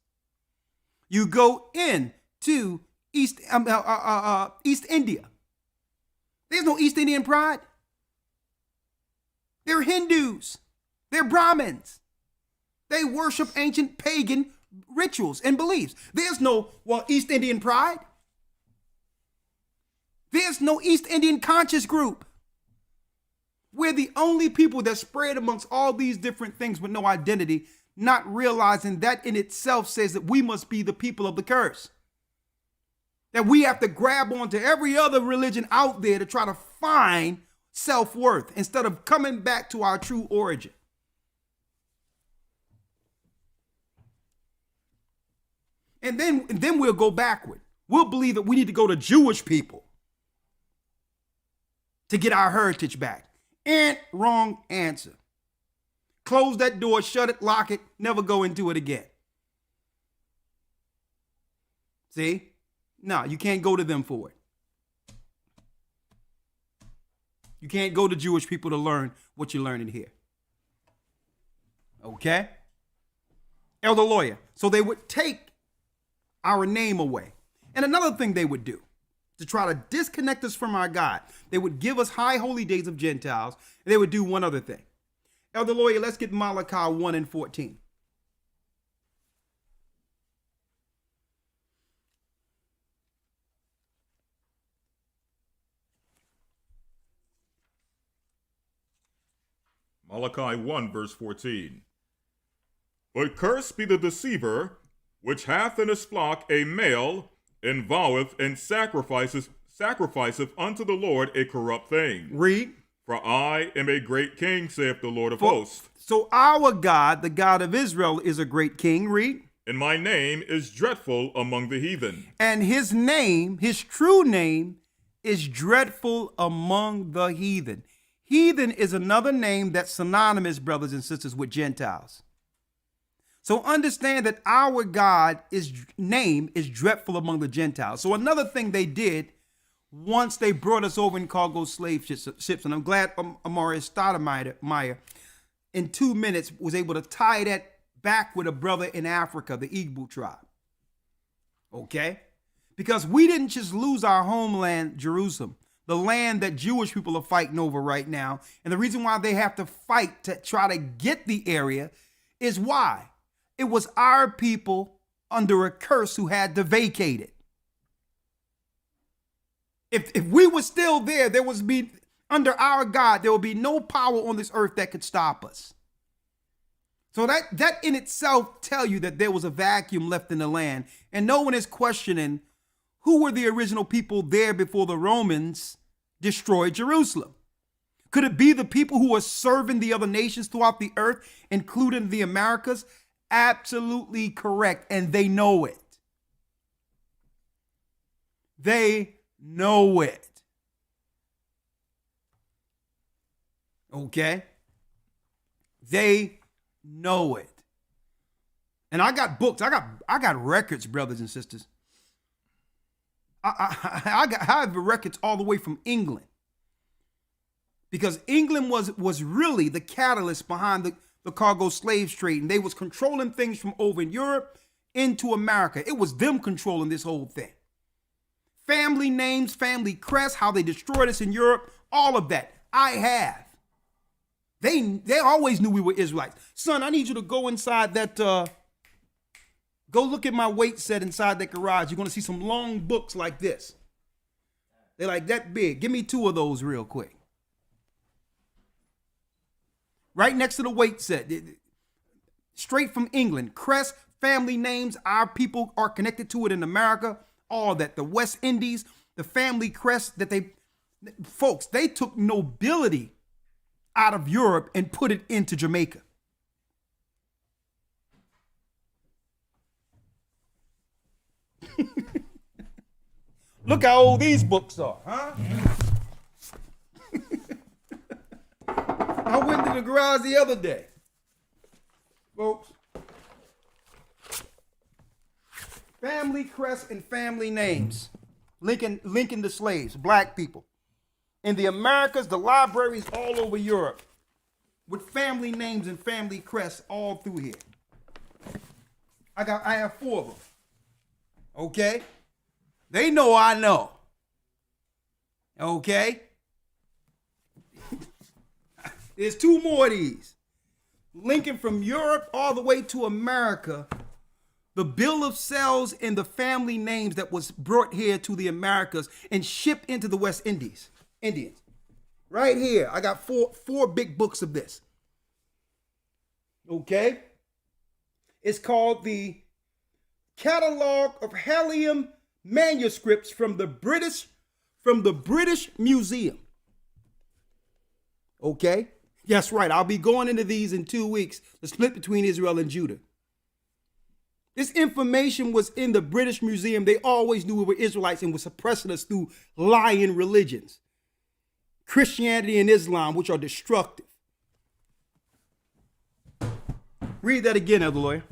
You go into East India. There's no East Indian pride. They're Hindus. They're Brahmins. They worship ancient pagan rituals and beliefs. There's no, East Indian pride. There's no East Indian conscious group. We're the only people that spread amongst all these different things with no identity, not realizing that in itself says that we must be the people of the curse. That we have to grab onto every other religion out there to try to find self-worth instead of coming back to our true origin. And then we'll go backward. We'll believe that we need to go to Jewish people to get our heritage back. And wrong answer. Close that door, shut it, lock it, never go into it again. See? No, you can't go to them for it. You can't go to Jewish people to learn what you're learning here. Okay? Elder lawyer. So they would take our name away. And another thing they would do to try to disconnect us from our God, they would give us high holy days of Gentiles, and they would do one other thing. Elder lawyer, let's get Malachi 1:14. Malachi 1 verse 14. But cursed be the deceiver, which hath in his flock a male, and voweth and sacrificeth unto the Lord a corrupt thing. Read. For I am a great king, saith the Lord of hosts. So our God, the God of Israel, is a great king. Read. And my name is dreadful among the heathen. And his name, his true name, is dreadful among the heathen. Heathen is another name that's synonymous, brothers and sisters, with Gentiles. So understand that our God name is dreadful among the Gentiles. So another thing they did once they brought us over in cargo slave ships, and I'm glad Amari Stoudemire in 2 minutes was able to tie that back with a brother in Africa, the Igbo tribe. Okay? Because we didn't just lose our homeland, Jerusalem, the land that Jewish people are fighting over right now. And the reason why they have to fight to try to get the area is why? It was our people under a curse who had to vacate it. If we were still there, there was be under our God, there would be no power on this earth that could stop us. So that in itself tell you that there was a vacuum left in the land, and no one is questioning who were the original people there before the Romans destroyed Jerusalem. Could it be the people who were serving the other nations throughout the earth, including the Americas? Absolutely correct, and they know it. They know it. Okay? They know it. And I got books. I got records, brothers and sisters. I have records all the way from England. Because England was really the catalyst behind the cargo slave trade. And they was controlling things from over in Europe into America. It was them controlling this whole thing. Family names, family crests, how they destroyed us in Europe, all of that. I have. They always knew we were Israelites. Son, I need you to go inside that, go look at my weight set inside that garage. You're going to see some long books like this. They're like that big. Give me 2 of those real quick. Right next to the weight set. Straight from England. Crest, family names. Our people are connected to it in America. All that. The West Indies, the family crest that folks, they took nobility out of Europe and put it into Jamaica. Look how old these books are, huh? I went to the garage the other day, folks. Family crests and family names, linking the slaves, black people. In the Americas, the libraries all over Europe, with family names and family crests all through here. I have 4 of them. Okay? They know I know. Okay? There's 2 more of these. Linking from Europe all the way to America, the bill of sales and the family names that was brought here to the Americas and shipped into the West Indies. Indians. Right here. I got four big books of this. Okay? It's called the Catalog of Helium Manuscripts from the British Museum. Okay? That's right. I'll be going into these in 2 weeks. The split between Israel and Judah. This information was in the British Museum. They always knew we were Israelites and were suppressing us through lying religions. Christianity and Islam, which are destructive. Read that again, Elder Lawyer.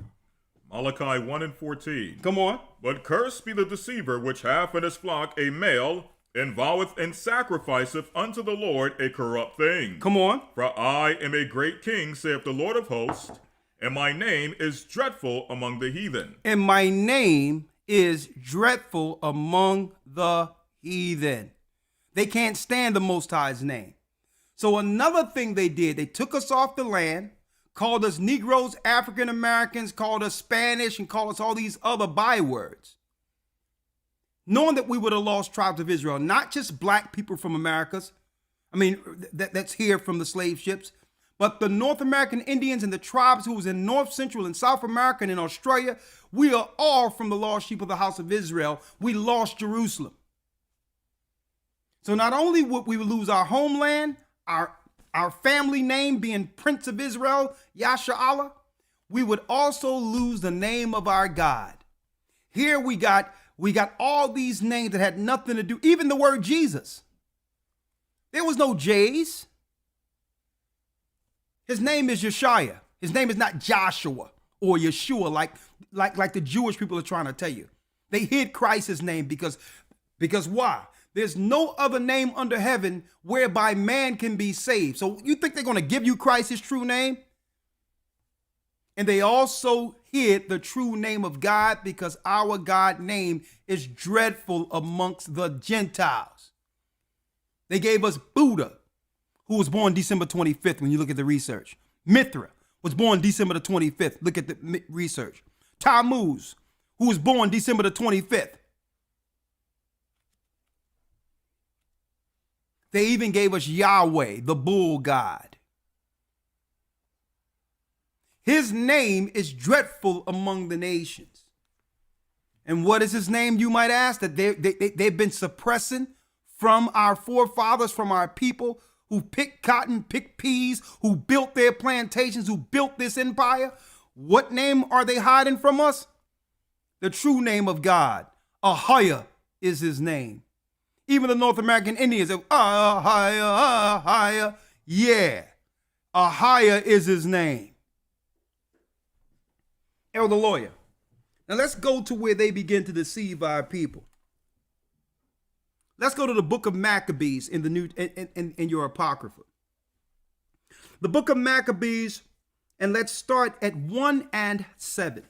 Malachi 1:14. Come on. But cursed be the deceiver which hath in his flock a male, and voweth and sacrificeth unto the Lord a corrupt thing. Come on. For I am a great king, saith the Lord of hosts, and my name is dreadful among the heathen. And my name is dreadful among the heathen. They can't stand the Most High's name. So another thing they did, they took us off the land, called us Negroes, African Americans, called us Spanish, and called us all these other bywords. Knowing that we were the lost tribes of Israel, not just black people from Americas, that's here from the slave ships, but the North American Indians and the tribes who was in North, Central, and South America and in Australia, we are all from the lost sheep of the house of Israel. We lost Jerusalem. So not only would we lose our homeland, our family name being Prince of Israel, Yasha Allah, we would also lose the name of our God. Here we got all these names that had nothing to do, even the word Jesus. There was no J's. His name is Yeshua. His name is not Joshua or Yeshua, like the Jewish people are trying to tell you. They hid Christ's name because why? There's no other name under heaven whereby man can be saved. So you think they're going to give you Christ's true name? And they also hid the true name of God because our God name is dreadful amongst the Gentiles. They gave us Buddha, who was born December 25th when you look at the research. Mithra was born December the 25th. Look at the research. Tammuz, who was born December the 25th. They even gave us Yahweh, the bull god. His name is dreadful among the nations. And what is his name, you might ask, that they've been suppressing from our forefathers, from our people who picked cotton, picked peas, who built their plantations, who built this empire? What name are they hiding from us? The true name of God. Ahia is his name. Even the North American Indians say, Ahia, Ahia. Yeah, Ahia is his name. Elder Lawyer. Now let's go to where they begin to deceive our people. Let's go to the book of Maccabees in the New in your Apocrypha. The book of Maccabees, and let's start at 1 and 7.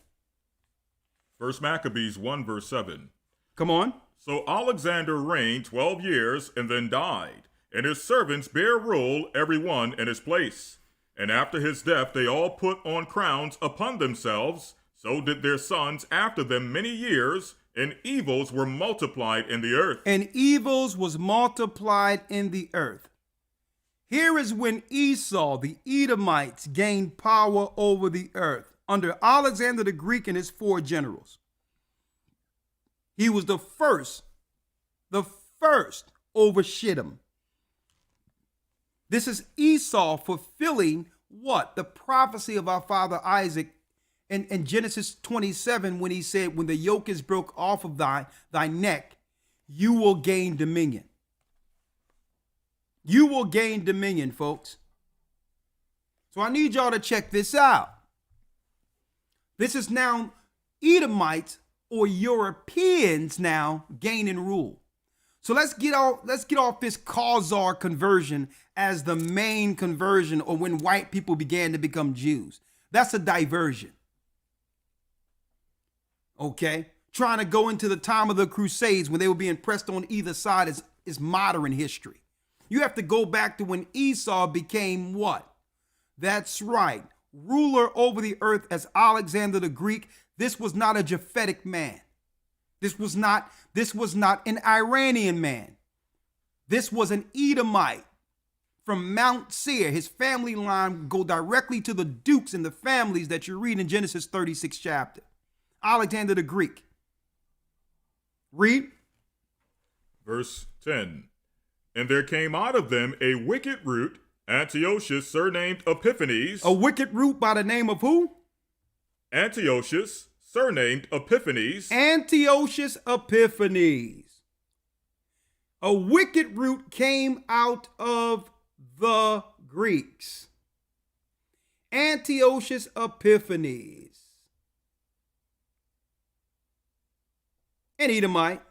First Maccabees 1 verse 7. Come on. So Alexander reigned 12 years and then died, and his servants bare rule every one in his place. And after his death they all put on crowns upon themselves, so did their sons after them many years, and evils were multiplied in the earth. And evils was multiplied in the earth. Here is when Esau, the Edomites, gained power over the earth under Alexander the Greek and his 4 generals. He was the first over Shittim. This is Esau fulfilling what? The prophecy of our father Isaac in Genesis 27 when he said, when the yoke is broke off of thy neck, you will gain dominion. You will gain dominion, folks. So I need y'all to check this out. This is now Edomites or Europeans now gaining rule. So let's get off this Khazar conversion as the main conversion, or when white people began to become Jews. That's a diversion. Okay? Trying to go into the time of the Crusades when they were being pressed on either side is modern history. You have to go back to when Esau became what? That's right. Ruler over the earth as Alexander the Greek. This was not a Japhetic man. This was not an Iranian man. This was an Edomite from Mount Seir. His family line go directly to the dukes and the families that you read in Genesis 36 chapter. Alexander the Greek. Read. Verse 10. And there came out of them a wicked root, Antiochus, surnamed Epiphanes. A wicked root by the name of who? Antiochus, surnamed Epiphanes. Antiochus Epiphanes. A wicked root came out of the Greeks. Antiochus Epiphanes. An Edomite.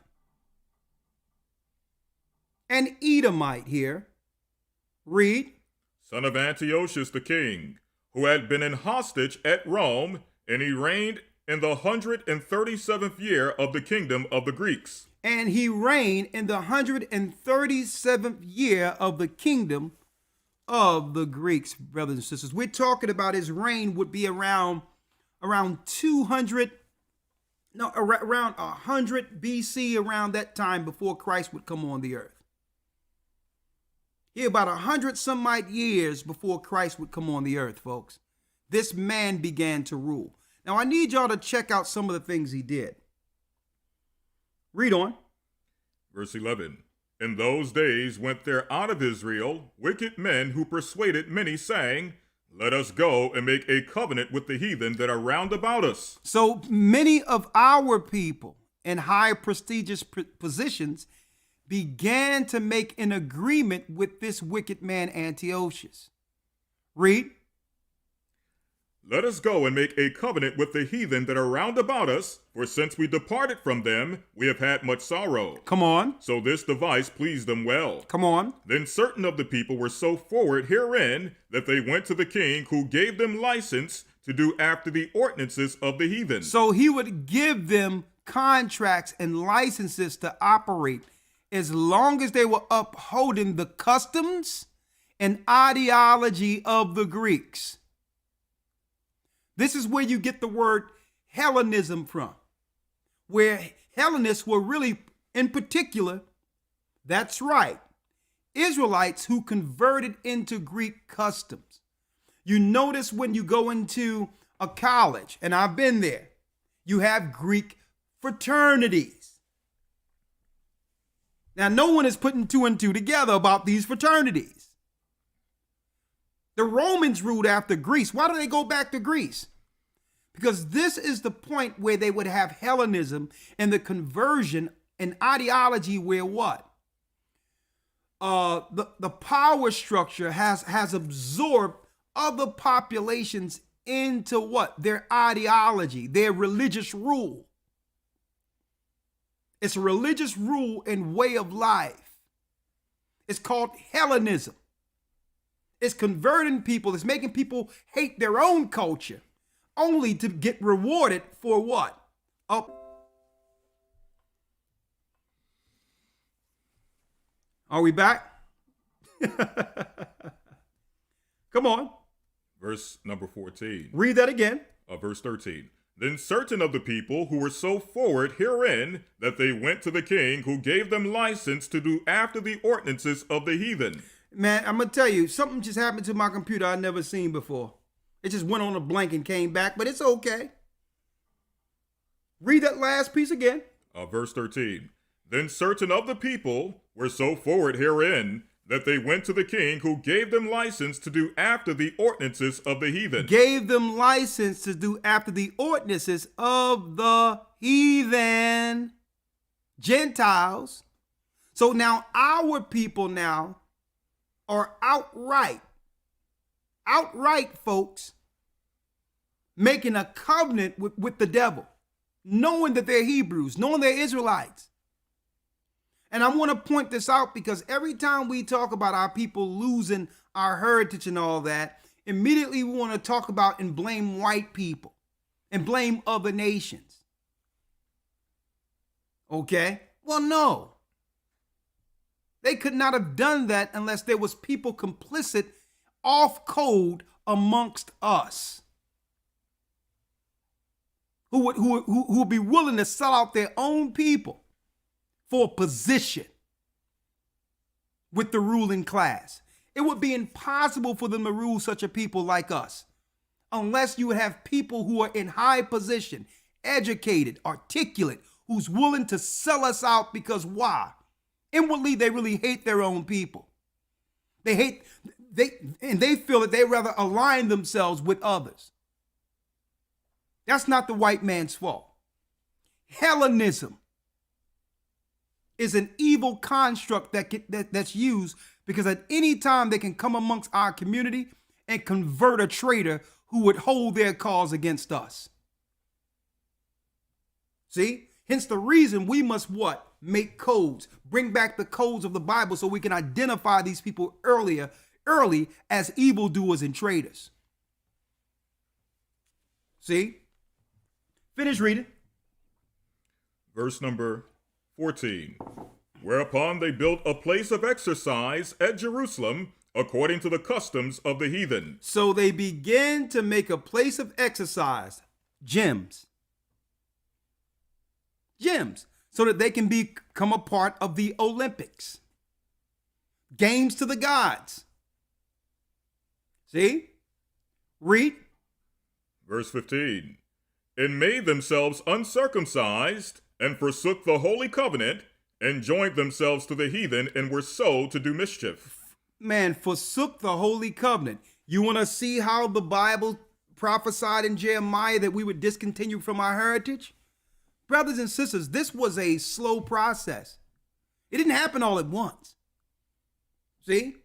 An Edomite here. Read. Son of Antiochus the king, who had been in hostage at Rome, and he reigned in the 137th year of the kingdom of the Greeks. And he reigned in the 137th year of the kingdom of the Greeks, brothers and sisters. We're talking about his reign would be around 100 BC, around that time before Christ would come on the earth. Yeah, about 100 some odd years before Christ would come on the earth, folks. This man began to rule. Now, I need y'all to check out some of the things he did. Read on. Verse 11. In those days went there out of Israel wicked men who persuaded many, saying, Let us go and make a covenant with the heathen that are round about us. So many of our people in high prestigious positions began to make an agreement with this wicked man Antiochus. Read. Let us go and make a covenant with the heathen that are round about us, for since we departed from them, we have had much sorrow. Come on. So this device pleased them well. Come on. Then certain of the people were so forward herein that they went to the king, who gave them license to do after the ordinances of the heathen. So he would give them contracts and licenses to operate as long as they were upholding the customs and ideology of the Greeks. This is where you get the word Hellenism from, where Hellenists were really, in particular, that's right, Israelites who converted into Greek customs. You notice when you go into a college, and I've been there, you have Greek fraternities. Now, no one is putting two and two together about these fraternities. The Romans ruled after Greece. Why do they go back to Greece? Because this is the point where they would have Hellenism and the conversion and ideology where what? The power structure has absorbed other populations into what? Their ideology, their religious rule. It's a religious rule and way of life. It's called Hellenism. It's converting people. It's making people hate their own culture only to get rewarded for what? Are we back? Come on. Verse number 14. Read that again. Verse 13. Then certain of the people who were so forward herein that they went to the king, who gave them license to do after the ordinances of the heathen. Man, I'm going to tell you, something just happened to my computer I've never seen before. It just went on a blank and came back, but it's okay. Read that last piece again. Verse 13. Then certain of the people were so forward herein that they went to the king, who gave them license to do after the ordinances of the heathen. Gave them license to do after the ordinances of the heathen. Gentiles. So now our people now are outright, folks, making a covenant with the devil, knowing that they're Hebrews, knowing they're Israelites. And I want to point this out because every time we talk about our people losing our heritage and all that, immediately we want to talk about and blame white people and blame other nations. Okay? Well, no. They could not have done that unless there was people complicit off code amongst us who would be willing to sell out their own people for a position with the ruling class. It would be impossible for them to rule such a people like us unless you have people who are in high position, educated, articulate, who's willing to sell us out because why? Inwardly, they really hate their own people. They feel that they rather align themselves with others. That's not the white man's fault. Hellenism is an evil construct that's used because at any time they can come amongst our community and convert a traitor who would hold their cause against us. See? Hence the reason we must what? Make codes. Bring back the codes of the Bible so we can identify these people early as evildoers and traitors. See? Finish reading. Verse number 14. Whereupon they built a place of exercise at Jerusalem, according to the customs of the heathen. So they began to make a place of exercise, gyms, so that they can become a part of the Olympics, games to the gods. See? Read. Verse 15. And made themselves uncircumcised, and forsook the holy covenant, and joined themselves to the heathen, and were so to do mischief. Man, forsook the holy covenant. You want to see how the Bible prophesied in Jeremiah that we would discontinue from our heritage? Brothers and sisters, this was a slow process. It didn't happen all at once. See?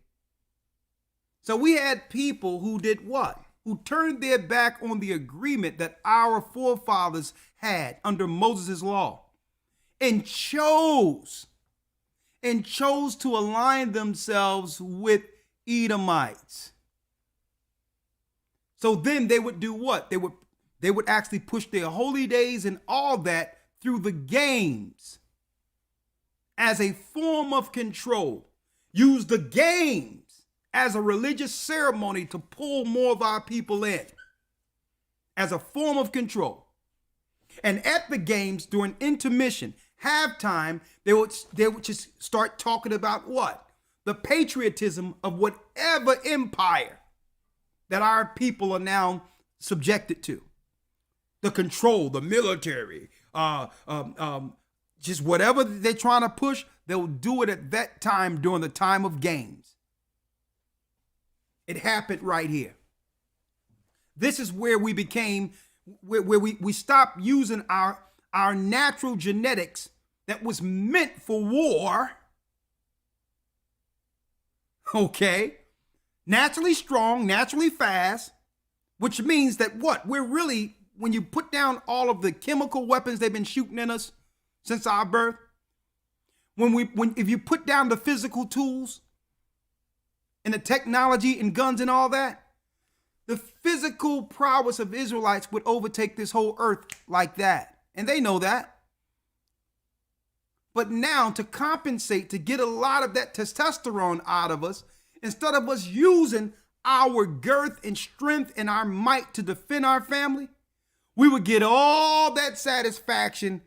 So we had people who did what? who turned their back on the agreement that our forefathers had under Moses' law and chose to align themselves with Edomites. So then they would do what? They would actually push their holy days and all that through the games as a form of control. Use the games as a religious ceremony to pull more of our people in as a form of control. And at the games during intermission, halftime, they would just start talking about what? The patriotism of whatever empire that our people are now subjected to. The control, the military, just whatever they're trying to push, they'll do it at that time during the time of games. It happened right here. This is where we became, where we stopped using our natural genetics that was meant for war. Okay. Naturally strong, naturally fast, which means that what? We're really, when you put down all of the chemical weapons they've been shooting in us since our birth, if you put down the physical tools and the technology and guns and all that, the physical prowess of Israelites would overtake this whole earth like that. And they know that. But now to compensate, to get a lot of that testosterone out of us, instead of us using our girth and strength and our might to defend our family, we would get all that satisfaction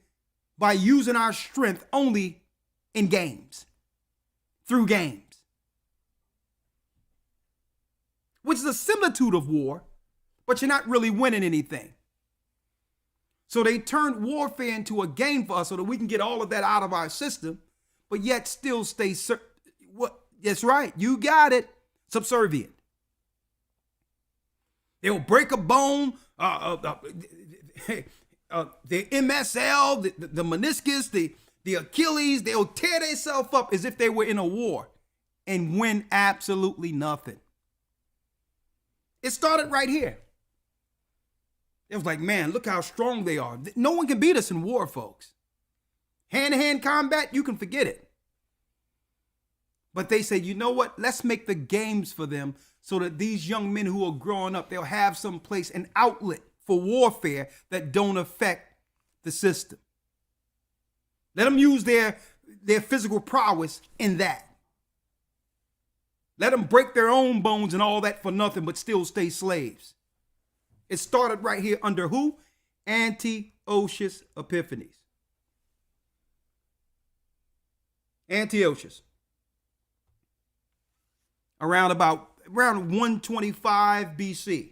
by using our strength only in games, through games, which is a similitude of war, but you're not really winning anything. So they turned warfare into a game for us so that we can get all of that out of our system, but yet still stay that's right. You got it. Subservient. They'll break a bone, the MSL, the meniscus, the Achilles. They'll tear themselves up as if they were in a war and win absolutely nothing. It started right here. It was like, man, look how strong they are. No one can beat us in war, folks. Hand-to-hand combat, you can forget it. But they say, you know what? Let's make the games for them so that these young men who are growing up, they'll have some place, an outlet for warfare that don't affect the system. Let them use their physical prowess in that. Let them break their own bones and all that for nothing, but still stay slaves. It started right here under who? Antiochus Epiphanes. Antiochus. Around 125 BC.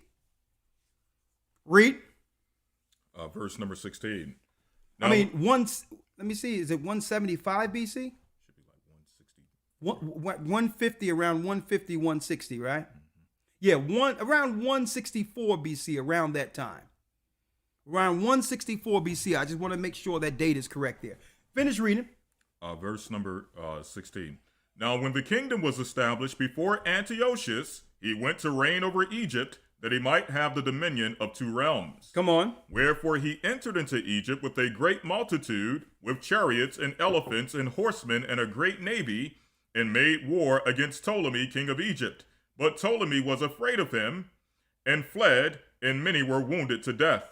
Read. Verse number 16. Now, let me see, is it 175 BC? Should be like 160. 150, around 150, 160, right? Mm-hmm. Yeah, around 164 BC, around that time. Around 164 BC. I just want to make sure that date is correct there. Finish reading. Verse number 16. Now, when the kingdom was established before Antiochus, he went to reign over Egypt, that he might have the dominion of 2 realms. Come on. Wherefore he entered into Egypt with a great multitude, with chariots and elephants and horsemen and a great navy, and made war against Ptolemy, king of Egypt. But Ptolemy was afraid of him, and fled, and many were wounded to death.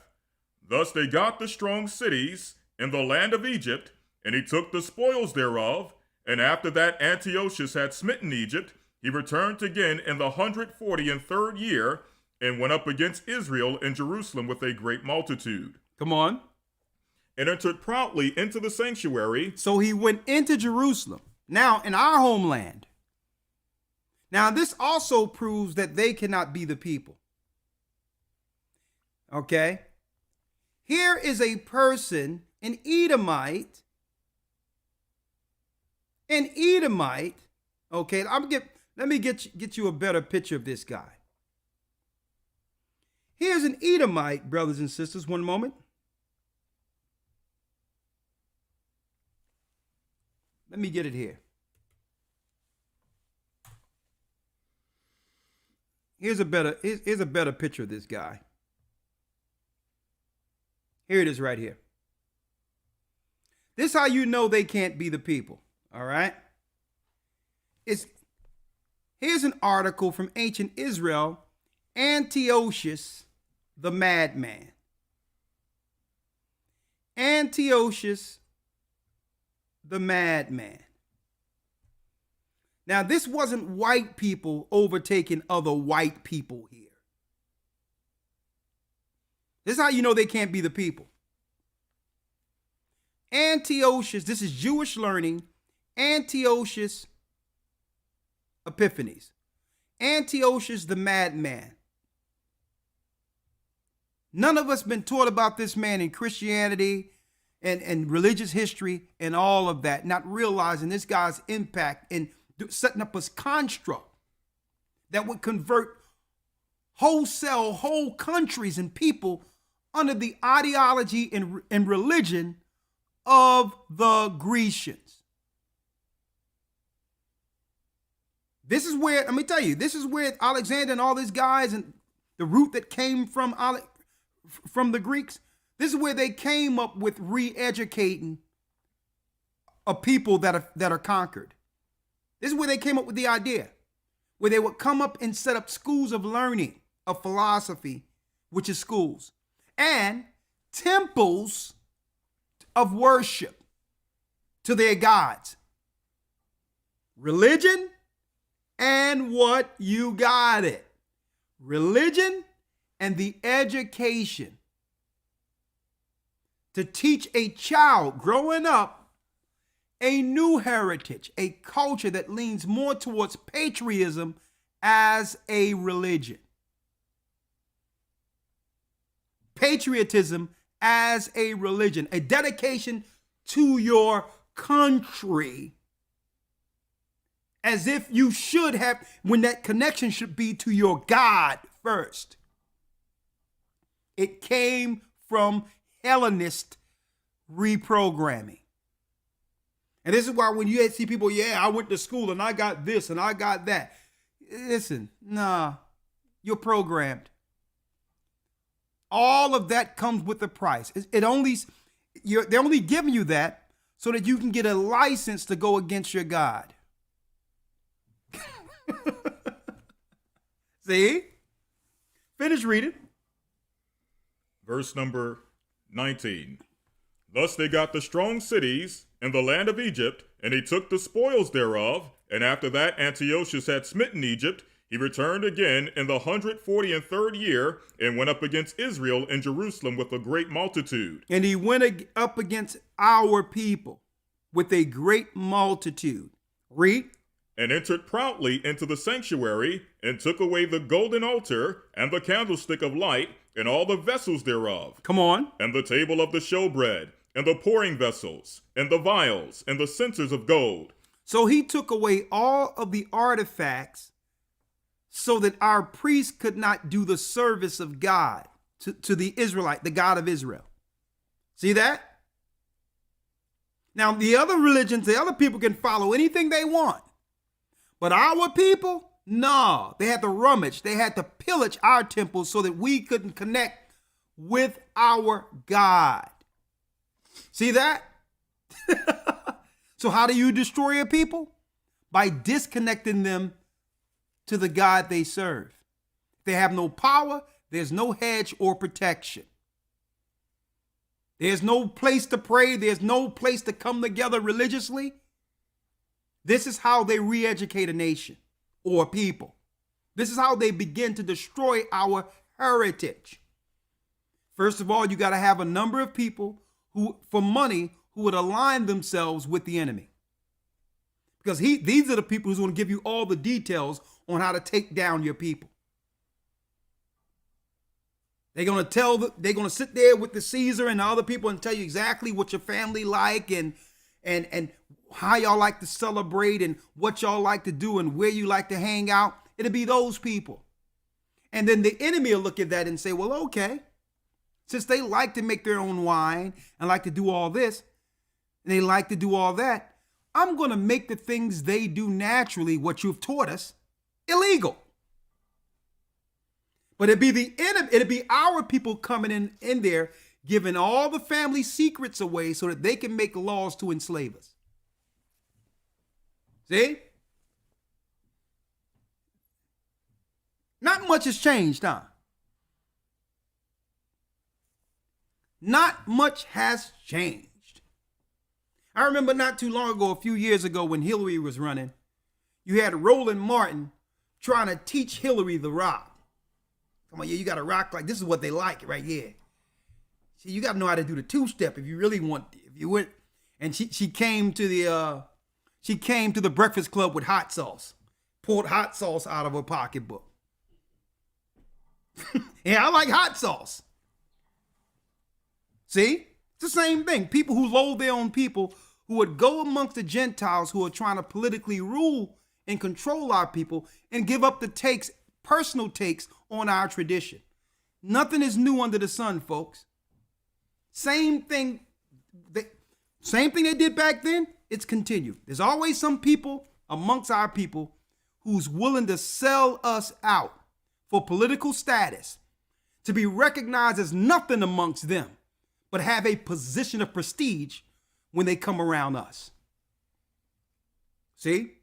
Thus they got the strong cities in the land of Egypt, and he took the spoils thereof. And after that Antiochus had smitten Egypt, he returned again in the 143rd year, and went up against Israel in Jerusalem with a great multitude. Come on. And entered proudly into the sanctuary. So he went into Jerusalem, now in our homeland. Now this also proves that they cannot be the people. Okay. Here is a person, an Edomite. Okay, let me get you a better picture of this guy. Here's an Edomite, brothers and sisters. One moment. Let me get it here. here's a better picture of this guy. Here it is right here. This is how you know they can't be the people. All right. Here's an article from ancient Israel, Antiochus the madman. Antiochus the madman. Now, this wasn't white people overtaking other white people here. This is how you know they can't be the people. Antiochus, this is Jewish learning, Antiochus Epiphanes. Antiochus the madman. None of us been taught about this man in Christianity and religious history and all of that, not realizing this guy's impact in setting up a construct that would convert whole countries and people under the ideology and religion of the Grecians. This is where, let me tell you, this is where Alexander and all these guys and the root that came from the Greeks, this is where they came up with re-educating a people that are conquered. This is where they came up with the idea, where they would come up and set up schools of learning, of philosophy, which is schools, and temples of worship to their gods. Religion and what you got it. Religion and the education to teach a child growing up a new heritage, a culture that leans more towards patriotism as a religion. Patriotism as a religion, a dedication to your country, as if you should have, when that connection should be to your God first. It came from Hellenist reprogramming. And this is why when you see people, yeah, I went to school and I got this and I got that. Listen, nah, you're programmed. All of that comes with a price. They're only giving you that so that you can get a license to go against your God. See? Finish reading. Verse number 19. Thus they got the strong cities in the land of Egypt, and he took the spoils thereof. And after that Antiochus had smitten Egypt, he returned again in the 143rd year, and went up against Israel in Jerusalem with a great multitude. And he went up against our people with a great multitude. Read. And entered proudly into the sanctuary, and took away the golden altar, and the candlestick of light, and all the vessels thereof. Come on. And the table of the showbread, and the pouring vessels, and the vials, and the censers of gold. So he took away all of the artifacts so that our priests could not do the service of God to the Israelite, the God of Israel. See that? Now, the other religions, the other people can follow anything they want. But our people, no, they had to rummage. They had to pillage our temples so that we couldn't connect with our God. See that? So how do you destroy a people? By disconnecting them to the God they serve. They have no power. There's no hedge or protection. There's no place to pray. There's no place to come together religiously. This is how they re-educate a nation or a people. This is how they begin to destroy our heritage. First of all, you got to have a number of people who, for money, who would align themselves with the enemy. Because these are the people who's going to give you all the details on how to take down your people. They're going to sit there with the Caesar and the other people and tell you exactly what your family like and how y'all like to celebrate and what y'all like to do and where you like to hang out. It'll be those people. And then the enemy will look at that and say, well, okay, since they like to make their own wine and like to do all this, and they like to do all that, I'm going to make the things they do naturally, what you've taught us, illegal. But it'd be the enemy, it'd be our people coming in there, giving all the family secrets away so that they can make laws to enslave us. See? Not much has changed, huh? Not much has changed. I remember not too long ago, a few years ago, when Hillary was running, you had Roland Martin trying to teach Hillary the rock. Come on, yeah, you got to rock like this is what they like right here. See, you got to know how to do the two-step if you really want. If you went, and she came to the Breakfast Club with hot sauce, poured hot sauce out of her pocketbook. Yeah, I like hot sauce. See, it's the same thing. People who loathe their own people, who would go amongst the Gentiles who are trying to politically rule and control our people and give up the takes, personal takes on our tradition. Nothing is new under the sun, folks. Same thing they did back then, it's continued. There's always some people amongst our people who's willing to sell us out for political status, to be recognized as nothing amongst them, but have a position of prestige when they come around us. See?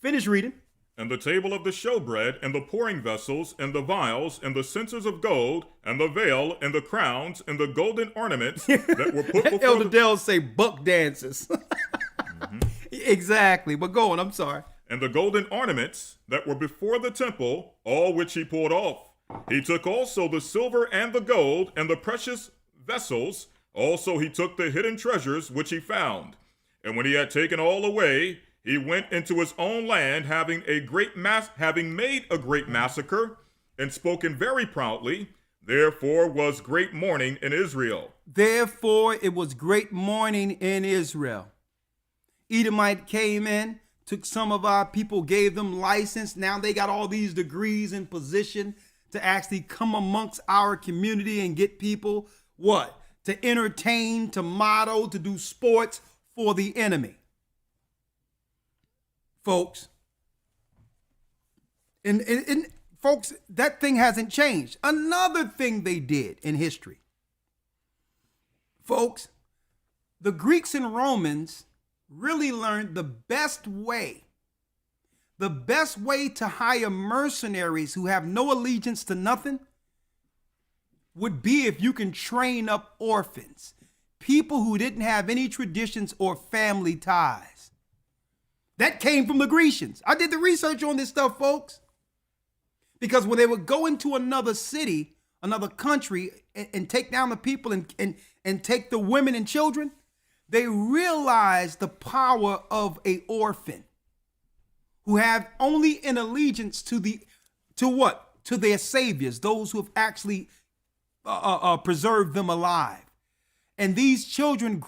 Finish reading. And the table of the showbread, and the pouring vessels, and the vials, and the censers of gold, and the veil, and the crowns, and the golden ornaments that were put before Elder Dell say buck dances. Exactly. But go on, I'm sorry. and the golden ornaments that were before the temple, all which he poured off. He took also the silver and the gold, and the precious vessels. Also he took the hidden treasures which he found. And when he had taken all away, he went into his own land, having made a great massacre, and spoken very proudly. Therefore was great mourning in Israel. Therefore it was great mourning in Israel. Edomite came in, took some of our people, gave them license. Now they got all these degrees in position to actually come amongst our community and get people, what? To entertain, to model, to do sports for the enemy. Folks, and folks, that thing hasn't changed. Another thing they did in history. Folks, the Greeks and Romans really learned the best way to hire mercenaries who have no allegiance to nothing would be if you can train up orphans, people who didn't have any traditions or family ties. That came from the Grecians. I did the research on this stuff, folks. Because when they would go into another city, another country, and take down the people and take the women and children, they realized the power of an orphan who have only an allegiance to their saviors, those who have actually preserved them alive. And these children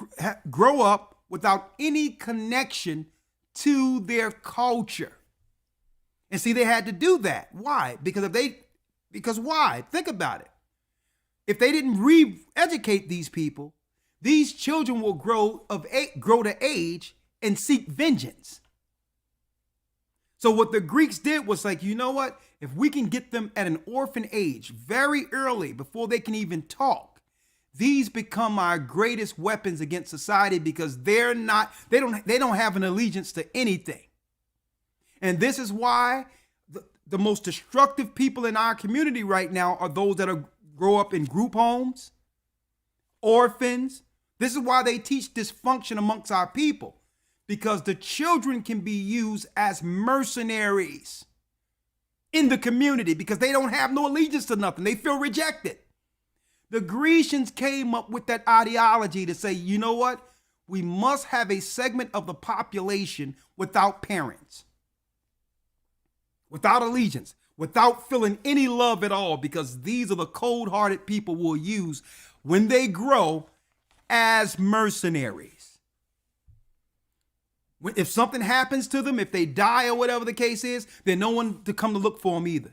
grow up without any connection to their culture. And see, they had to do that. Why? Because why? Think about it. If they didn't re-educate these people, these children will grow to age and seek vengeance. So what the Greeks did was like, you know what? If we can get them at an orphan age very early, before they can even talk, these become our greatest weapons against society, because they don't have an allegiance to anything. And this is why the most destructive people in our community right now are those that grow up in group homes, orphans. This is why they teach dysfunction amongst our people, because the children can be used as mercenaries in the community because they don't have no allegiance to nothing. They feel rejected. The Grecians came up with that ideology to say, you know what? We must have a segment of the population without parents, without allegiance, without feeling any love at all, because these are the cold-hearted people we'll use when they grow as mercenaries. If something happens to them, if they die or whatever the case is, there's no one to come to look for them either.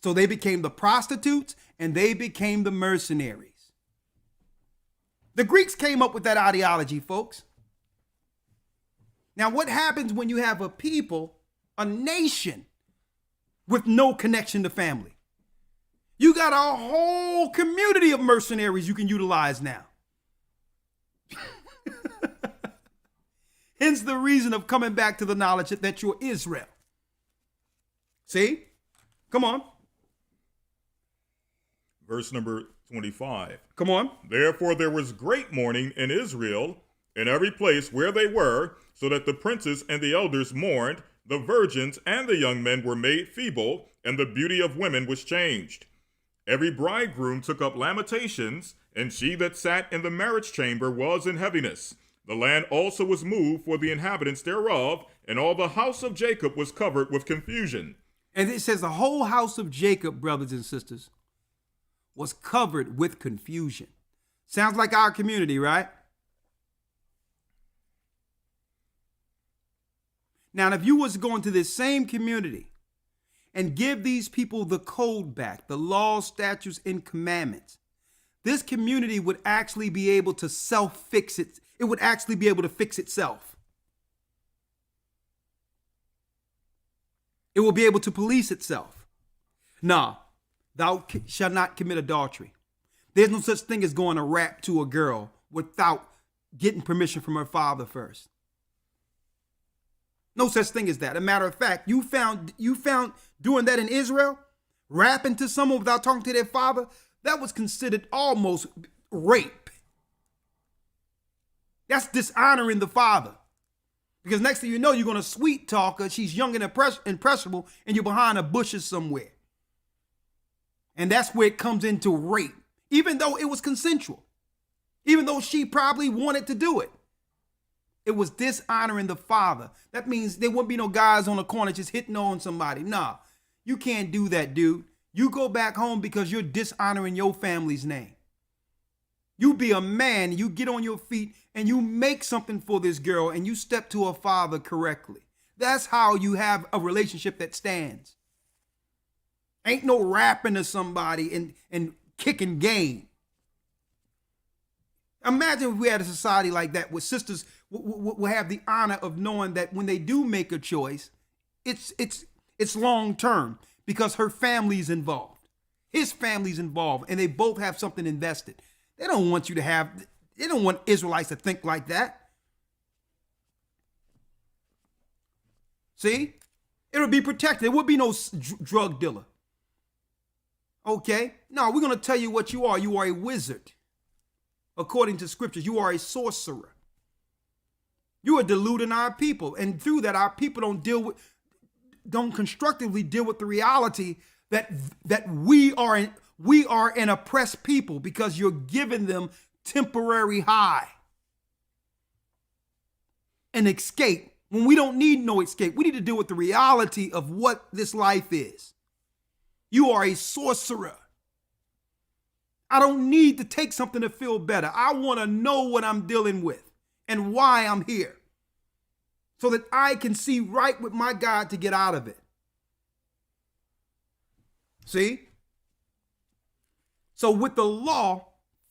So they became the prostitutes and they became the mercenaries. The Greeks came up with that ideology, folks. Now, what happens when you have a people, a nation, with no connection to family. You got a whole community of mercenaries you can utilize now. Hence the reason of coming back to the knowledge that you're Israel. See? Come on. Verse number 25. Come on. Therefore there was great mourning in Israel in every place where they were, so that the princes and the elders mourned, the virgins and the young men were made feeble, and the beauty of women was changed. Every bridegroom took up lamentations, and she that sat in the marriage chamber was in heaviness. The land also was moved for the inhabitants thereof, and all the house of Jacob was covered with confusion. And it says the whole house of Jacob, brothers and sisters, was covered with confusion. Sounds like our community, right? Now, if you was to go into this same community and give these people the code back, the laws, statutes, and commandments, this community would actually be able to self-fix it. It would actually be able to fix itself. It will be able to police itself. Nah, thou shalt not commit adultery. There's no such thing as going to rap to a girl without getting permission from her father first. No such thing as that. As a matter of fact, you found doing that in Israel, rapping to someone without talking to their father, that was considered almost rape. That's dishonoring the father. Because next thing you know, you're going to sweet talk her. She's young and impressionable, and you're behind the bushes somewhere. And that's where it comes into rape, even though it was consensual, even though she probably wanted to do it. It was dishonoring the father. That means there wouldn't be no guys on the corner just hitting on somebody. Nah, you can't do that, dude. You go back home because you're dishonoring your family's name. You be a man, you get on your feet and you make something for this girl and you step to her father correctly. That's how you have a relationship that stands. Ain't no rapping to somebody and kicking game. Imagine if we had a society like that where sisters will have the honor of knowing that when they do make a choice, it's long term because her family's involved. His family's involved and they both have something invested. They don't want Israelites to think like that. See? It'll be protected. There would be no drug dealer. Okay? No, we're going to tell you what you are. You are a wizard. According to scriptures, you are a sorcerer. You are deluding our people. And through that, our people don't constructively deal with the reality that we are an oppressed people because you're giving them temporary high. An escape. When we don't need no escape, we need to deal with the reality of what this life is. You are a sorcerer. I don't need to take something to feel better. I want to know what I'm dealing with and why I'm here so that I can see right with my God to get out of it. See? So with the law,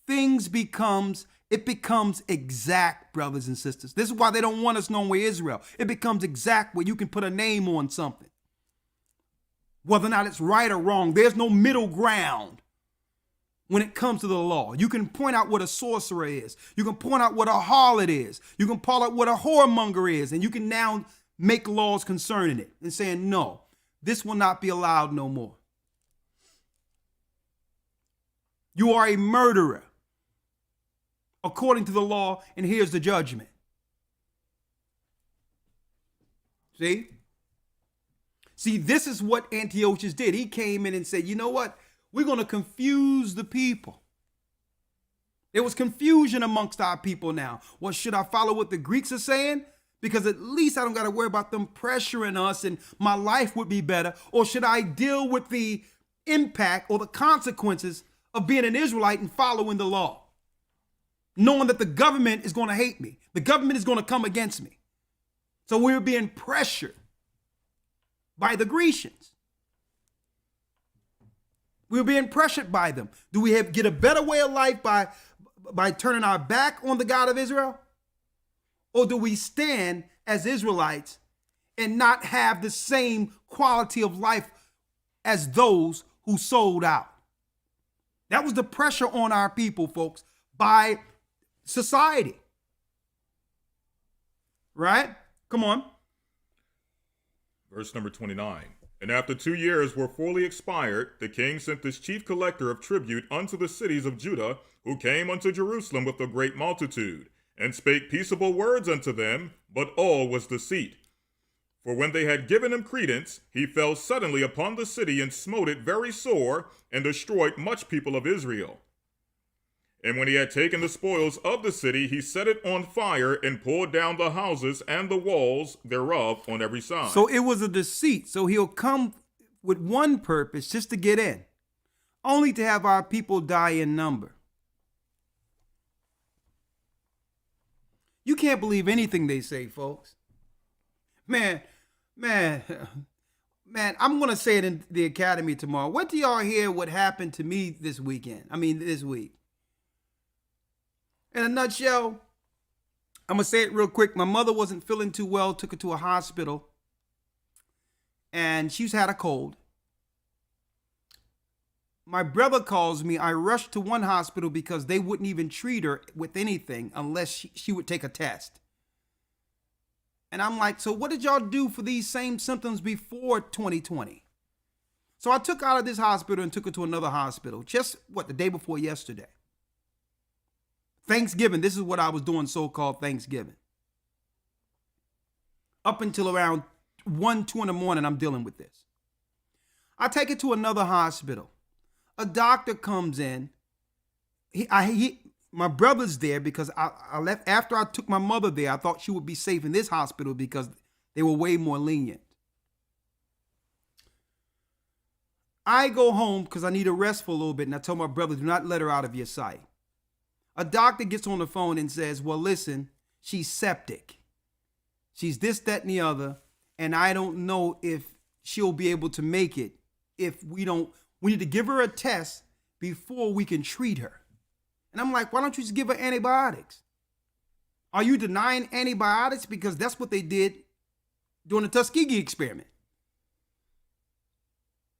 things becomes exact, brothers and sisters. This is why they don't want us knowing we're Israel. It becomes exact where you can put a name on something. Whether or not it's right or wrong, there's no middle ground when it comes to the law. You can point out what a sorcerer is. You can point out what a harlot is. You can point out what a whoremonger is. And you can now make laws concerning it and saying, no, this will not be allowed no more. You are a murderer according to the law, and here's the judgment. See? See, this is what Antiochus did. He came in and said, you know what? We're going to confuse the people. There was confusion amongst our people now. Well, should I follow what the Greeks are saying? Because at least I don't got to worry about them pressuring us and my life would be better. Or should I deal with the impact or the consequences of being an Israelite and following the law? Knowing that the government is going to hate me. The government is going to come against me. So we're being pressured by the Grecians. We're being pressured by them. Do we get a better way of life by turning our back on the God of Israel? Or do we stand as Israelites and not have the same quality of life as those who sold out. That was the pressure on our people, folks, by society. Right? Come on. Verse number 29. And after 2 years were fully expired, the king sent his chief collector of tribute unto the cities of Judah, who came unto Jerusalem with a great multitude, and spake peaceable words unto them, but all was deceit. For when they had given him credence, he fell suddenly upon the city and smote it very sore, and destroyed much people of Israel. And when he had taken the spoils of the city, he set it on fire and pulled down the houses and the walls thereof on every side. So it was a deceit. So he'll come with one purpose, just to get in, only to have our people die in number. You can't believe anything they say, folks. Man, I'm going to say it in the academy tomorrow. What do y'all hear what happened to me this week? In a nutshell, I'm going to say it real quick. My mother wasn't feeling too well, took her to a hospital, and she's had a cold. My brother calls me. I rushed to one hospital because they wouldn't even treat her with anything unless she would take a test. And I'm like, so what did y'all do for these same symptoms before 2020? So I took her out of this hospital and took her to another hospital. Just, the day before yesterday. Thanksgiving, this is what I was doing, so-called Thanksgiving. Up until around 1, 2 in the morning, I'm dealing with this. I take it to another hospital. A doctor comes in. My brother's there because I left after I took my mother there. I thought she would be safe in this hospital because they were way more lenient. I go home because I need a rest for a little bit, and I told my brother, do not let her out of your sight. A doctor gets on the phone and says, well, listen, she's septic. She's this, that, and the other, and I don't know if she'll be able to make it if we need to give her a test before we can treat her. And I'm like, why don't you just give her antibiotics? Are you denying antibiotics? Because that's what they did during the Tuskegee experiment.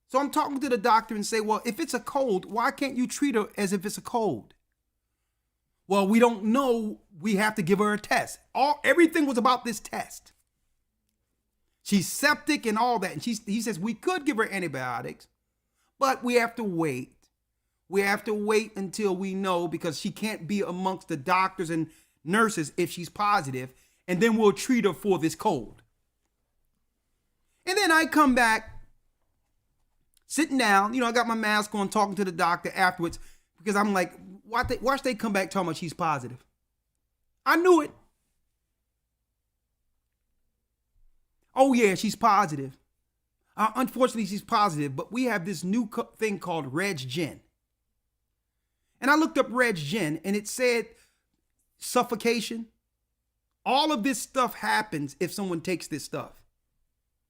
So I'm talking to the doctor and say, well, if it's a cold, why can't you treat her as if it's a cold? Well, we don't know. We have to give her a test. Everything was about this test. She's septic and all that. And he says we could give her antibiotics, but we have to wait. We have to wait until we know, because she can't be amongst the doctors and nurses if she's positive, and then we'll treat her for this cold. And then I come back, sitting down, I got my mask on, talking to the doctor afterwards, because I'm like, watch they come back talking about she's positive. I knew it. Oh yeah, she's positive. Unfortunately, she's positive, but we have this new thing called Reg Gen. And I looked up Reg Gen, and it said suffocation. All of this stuff happens if someone takes this stuff.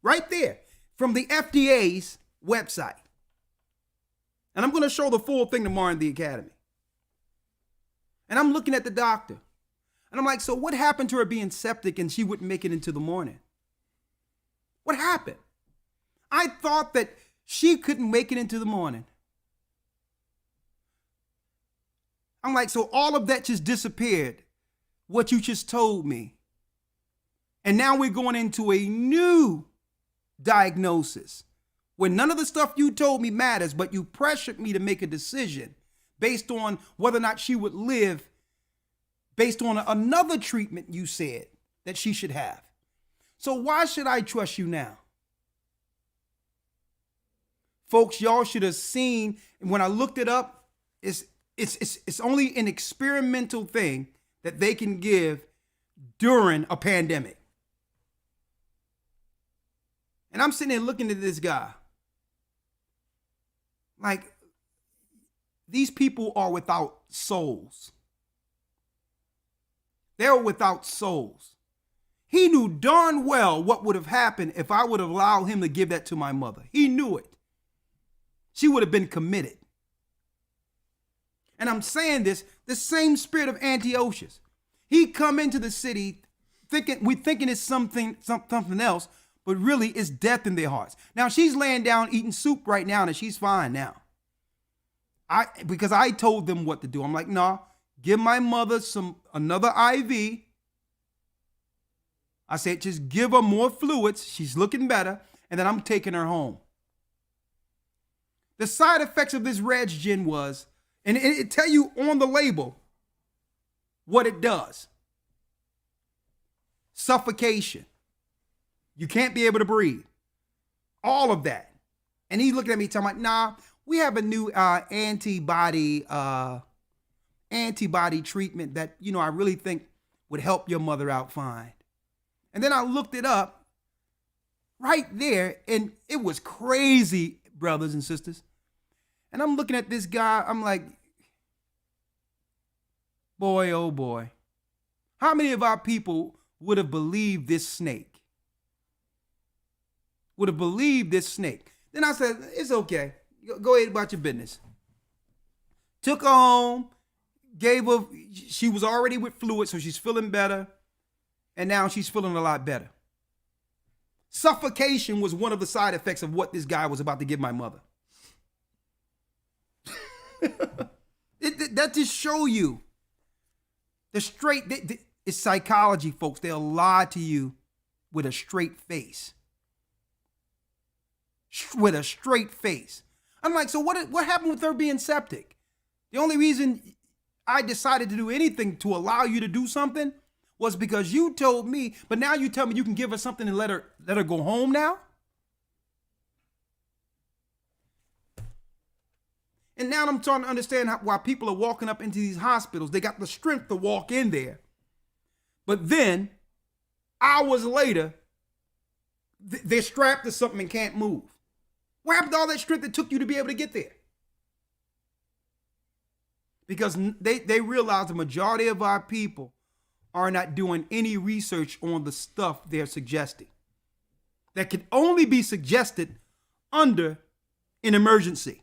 Right there, from the FDA's website. And I'm going to show the full thing tomorrow in the academy. And I'm looking at the doctor. And I'm like, so what happened to her being septic and she wouldn't make it into the morning? What happened? I thought that she couldn't make it into the morning. I'm like, so all of that just disappeared, what you just told me. And now we're going into a new diagnosis where none of the stuff you told me matters, but you pressured me to make a decision based on whether or not she would live, based on another treatment you said that she should have. So why should I trust you now? Folks, y'all should have seen, when I looked it up, it's only an experimental thing that they can give during a pandemic. And I'm sitting there looking at this guy. Like, these people are without souls. They're without souls. He knew darn well what would have happened if I would have allowed him to give that to my mother. He knew it. She would have been committed. And I'm saying this, the same spirit of Antiochus. He come into the city thinking it's something else, but really it's death in their hearts. Now she's laying down eating soup right now and she's fine now. Because I told them what to do. I'm like, no, give my mother another IV. I said, just give her more fluids. She's looking better. And then I'm taking her home. The side effects of this Reg Gin was, and it tell you on the label what it does. Suffocation. You can't be able to breathe. All of that. And he looking at me talking like, nah, we have a new antibody treatment that, I really think would help your mother out fine. And then I looked it up right there, and it was crazy, brothers and sisters. And I'm looking at this guy, I'm like, boy, oh boy. How many of our people would have believed this snake? Would have believed this snake. Then I said, it's okay. Go ahead about your business. Took her home, gave her, she was already with fluid, so she's feeling better. And now she's feeling a lot better. Suffocation was one of the side effects of what this guy was about to give my mother. That just show you it's psychology, folks. They'll lie to you with a straight face. With a straight face. I'm like, so what happened with her being septic? The only reason I decided to do anything to allow you to do something was because you told me, but now you tell me you can give her something and let her go home now? And now I'm trying to understand why people are walking up into these hospitals. They got the strength to walk in there. But then, hours later, they're strapped to something and can't move. What happened to all that strength it took you to be able to get there? Because they realize the majority of our people are not doing any research on the stuff they're suggesting. That can only be suggested under an emergency.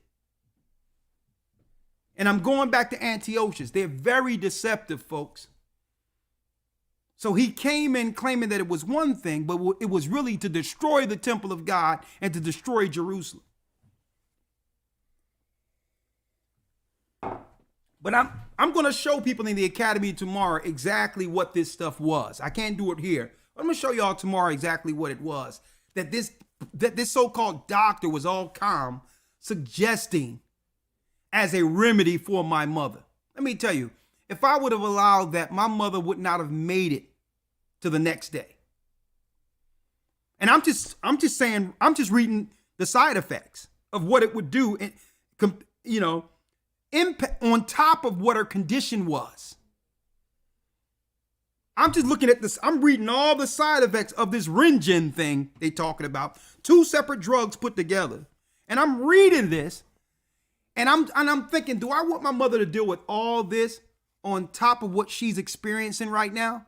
And I'm going back to Antiochus. They're very deceptive, folks. So he came in claiming that it was one thing, but it was really to destroy the temple of God and to destroy Jerusalem. But I'm going to show people in the academy tomorrow exactly what this stuff was. I can't do it here. But I'm going to show y'all tomorrow exactly what it was. That this so-called doctor was all calm, suggesting as a remedy for my mother. Let me tell you, if I would have allowed that, my mother would not have made it to the next day. And I'm just saying, I'm just reading the side effects of what it would do, and impact on top of what her condition was. I'm just looking at this. I'm reading all the side effects of this Ringen thing they talking about. 2 separate drugs put together. And I'm reading this, and I'm thinking, do I want my mother to deal with all this on top of what she's experiencing right now?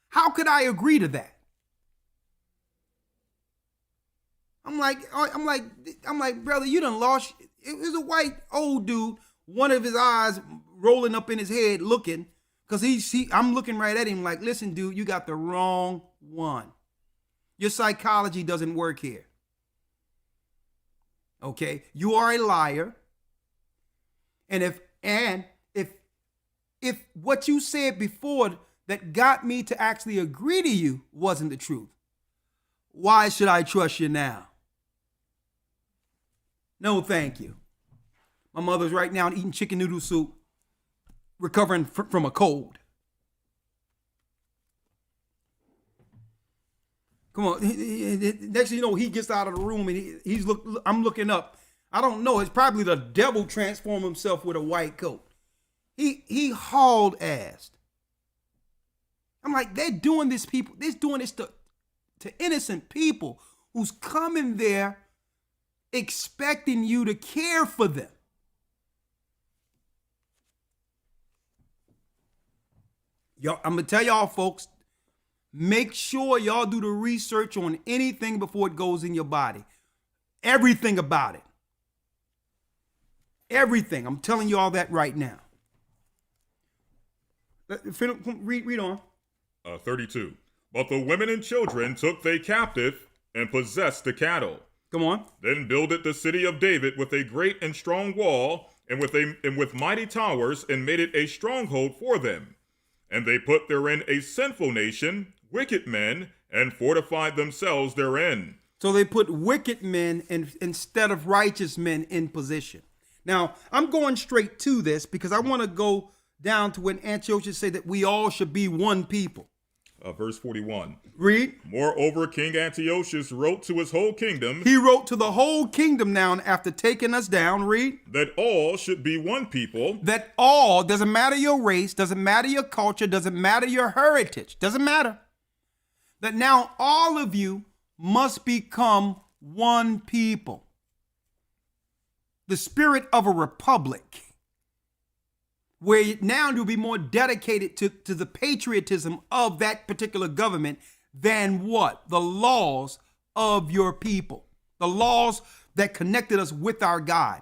How could I agree to that? I'm like, brother, you done lost. It was a white old dude, one of his eyes rolling up in his head looking, because I'm looking right at him like, listen, dude, you got the wrong one. Your psychology doesn't work here. Okay, you are a liar. And if what you said before that got me to actually agree to you wasn't the truth, why should I trust you now? No, thank you. My mother's right now eating chicken noodle soup, recovering from a cold. Come on. Next thing you know, he gets out of the room and I'm looking up. I don't know. It's probably the devil transformed himself with a white coat. He hauled ass. I'm like, they're doing this to innocent people who's coming there expecting you to care for them. I'm going to tell y'all, folks, make sure y'all do the research on anything before it goes in your body. Everything about it. Everything. I'm telling you all that right now. Read on. 32. But the women and children took they captive and possessed the cattle. Come on. Then builded the city of David with a great and strong wall, and with mighty towers, and made it a stronghold for them. And they put therein a sinful nation, wicked men, and fortified themselves therein. So they put wicked men instead of righteous men in position. Now, I'm going straight to this because I want to go down to when Antiochus say that we all should be one people. Verse 41. Read. Moreover, King Antiochus wrote to his whole kingdom. He wrote to the whole kingdom now after taking us down. Read. That all should be one people. That all, doesn't matter your race, doesn't matter your culture, doesn't matter your heritage, doesn't matter. That now all of you must become one people. The spirit of a republic, where now you'll be more dedicated to the patriotism of that particular government than what? The laws of your people. The laws that connected us with our God.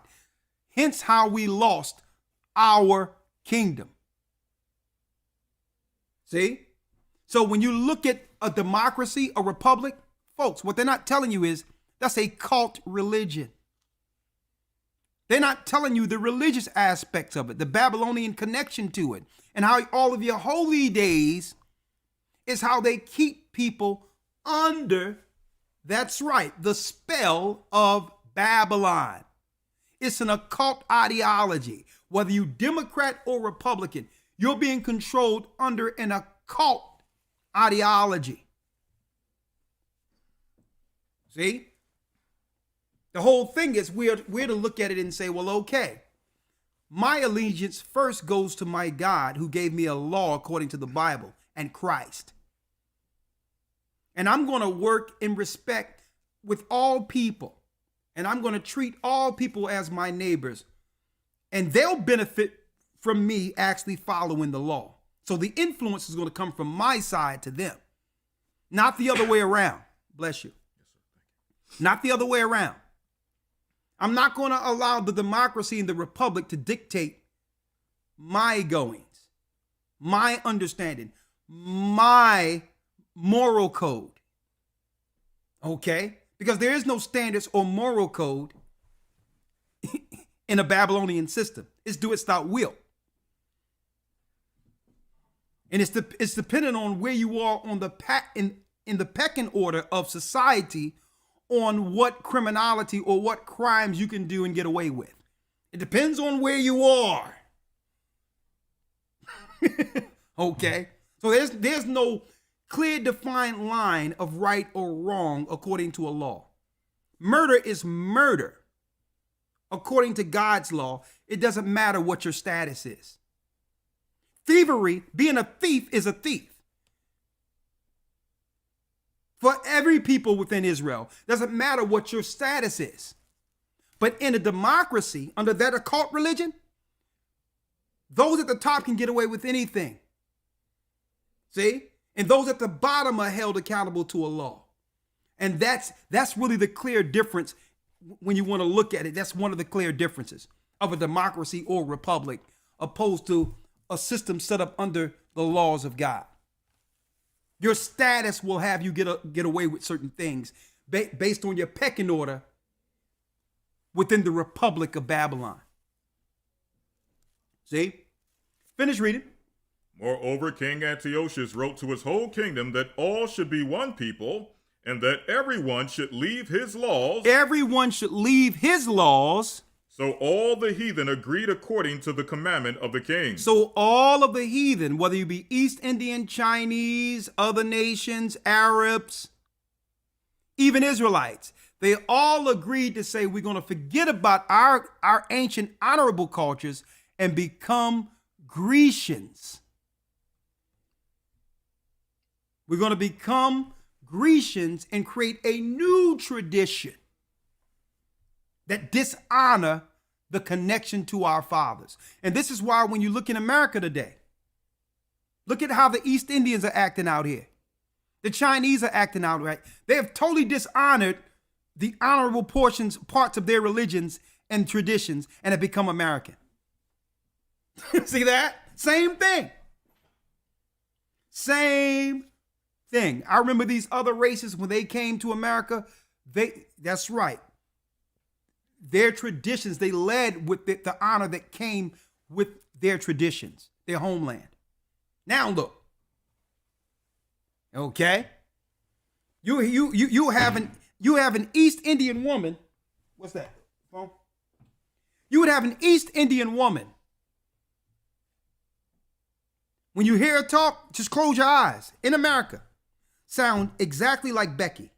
Hence how we lost our kingdom. See? So when you look at a democracy, a republic, folks, what they're not telling you is that's a cult religion. They're not telling you the religious aspects of it, the Babylonian connection to it, and how all of your holy days is how they keep people under, that's right, the spell of Babylon. It's an occult ideology. Whether you Democrat or Republican, you're being controlled under an occult ideology. See? The whole thing is we're to look at it and say, well, okay, my allegiance first goes to my God who gave me a law according to the Bible and Christ. And I'm going to work in respect with all people. And I'm going to treat all people as my neighbors. And they'll benefit from me actually following the law. So the influence is going to come from my side to them, not the other way around. Bless you. Not the other way around. I'm not going to allow the democracy and the republic to dictate my goings, my understanding, my moral code. Okay? Because there is no standards or moral code in a Babylonian system. It's do it without will. And it's dependent on where you are on the in the pecking order of society, on what criminality or what crimes you can do and get away with. It depends on where you are. Okay? So there's no clear defined line of right or wrong according to a law. Murder is murder. According to God's law, it doesn't matter what your status is. Thievery, being a thief, is a thief. For every people within Israel, doesn't matter what your status is. But in a democracy, under that occult religion, those at the top can get away with anything. See? And those at the bottom are held accountable to a law. And that's really the clear difference when you want to look at it. That's one of the clear differences of a democracy or republic opposed to a system set up under the laws of God. Your status will have you get away with certain things based on your pecking order within the Republic of Babylon. See? Finish reading. Moreover, King Antiochus wrote to his whole kingdom that all should be one people, and that everyone should leave his laws. Everyone should leave his laws. So all the heathen agreed according to the commandment of the king. So all of the heathen, whether you be East Indian, Chinese, other nations, Arabs, even Israelites, they all agreed to say we're going to forget about our ancient honorable cultures and become Grecians. We're going to become Grecians and create a new tradition that dishonor the connection to our fathers. And this is why when you look in America today, look at how the East Indians are acting out here. The Chinese are acting out right. They have totally dishonored the honorable parts of their religions and traditions and have become American. See that? Same thing. Same thing. I remember these other races when they came to America, that's right. Their traditions, they led with the honor that came with their traditions, their homeland. Now look. Okay? You have an East Indian woman. What's that? Phone? You would have an East Indian woman. When you hear her talk, just close your eyes. In America, sound exactly like Becky.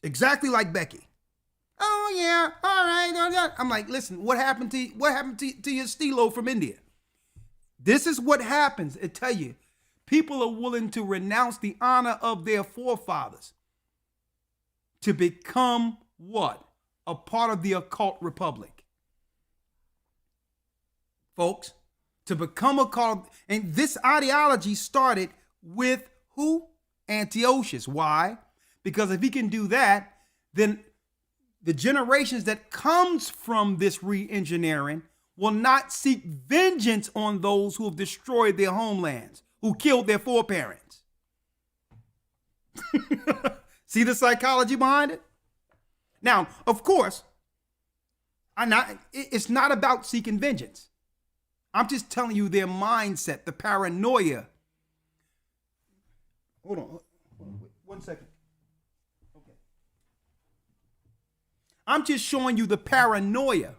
Exactly like Becky. Oh yeah, all right. I'm like, listen, what happened to your Stilo from India? This is what happens. I tell you, people are willing to renounce the honor of their forefathers to become what? A part of the occult republic. Folks, to become a cult, and this ideology started with who? Antiochus. Why? Because if he can do that, then the generations that comes from this re-engineering will not seek vengeance on those who have destroyed their homelands, who killed their foreparents. See the psychology behind it? Now, of course, it's not about seeking vengeance. I'm just telling you their mindset, the paranoia. Hold on. Wait, 1 second. Okay. I'm just showing you the paranoia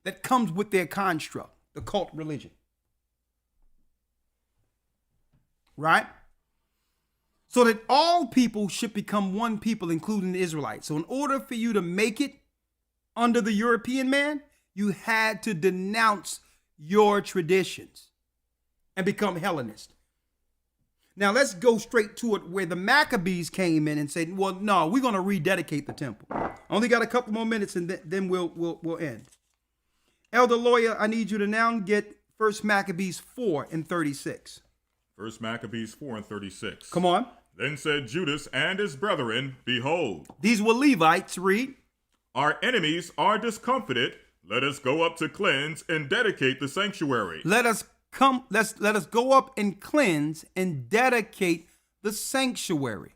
that comes with their construct, the cult religion. Right? So that all people should become one people, including the Israelites. So in order for you to make it under the European man, you had to denounce your traditions and become Hellenist. Now let's go straight to it where the Maccabees came in and said, well, no, we're going to rededicate the temple. I only got a couple more minutes and then we'll end. Elder Lawyer, I need you to now get 1 Maccabees 4:36. 1 Maccabees 4:36. Come on. Then said Judas and his brethren, behold, These were Levites, read. our enemies are discomfited. Let us go up to cleanse and dedicate the sanctuary. Let us go up and cleanse and dedicate the sanctuary.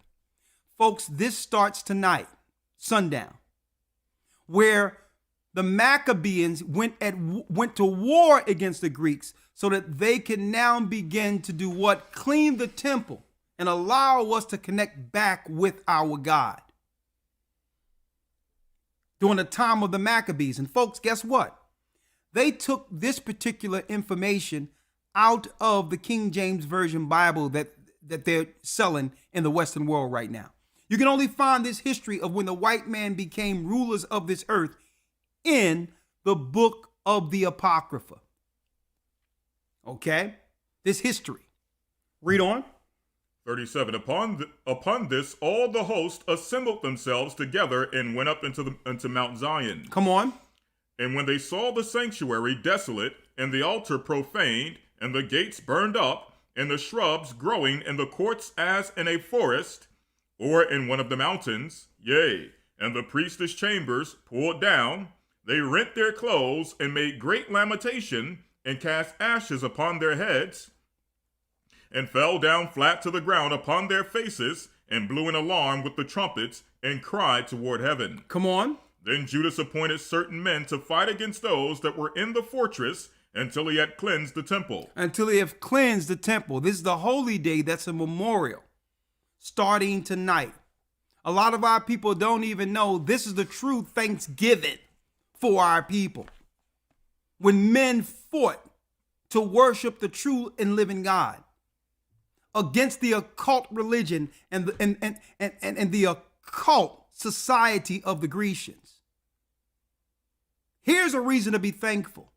Folks, this starts tonight, sundown, where the Maccabees went to war against the Greeks so that they can now begin to do what? Clean the temple and allow us to connect back with our God. During the time of the Maccabees. And folks, guess what? They took this particular information out of the King James Version Bible that they're selling in the Western world right now. You can only find this history of when the white man became rulers of this earth in the book of the Apocrypha. Okay? This history. Read on. 37. Upon this, all the host assembled themselves together and went up into Mount Zion. Come on. And when they saw the sanctuary desolate, and the altar profaned, and the gates burned up, and the shrubs growing in the courts as in a forest, or in one of the mountains, yea, and the priestess' chambers pulled down, they rent their clothes and made great lamentation, and cast ashes upon their heads, and fell down flat to the ground upon their faces, and blew an alarm with the trumpets, and cried toward heaven. Come on. Then Judas appointed certain men to fight against those that were in the fortress until he had cleansed the temple. Until they have cleansed the temple. This is the holy day that's a memorial starting tonight. A lot of our people don't even know this is the true Thanksgiving for our people. When men fought to worship the true and living God against the occult religion and the occult society of the Grecians. Here's a reason to be thankful.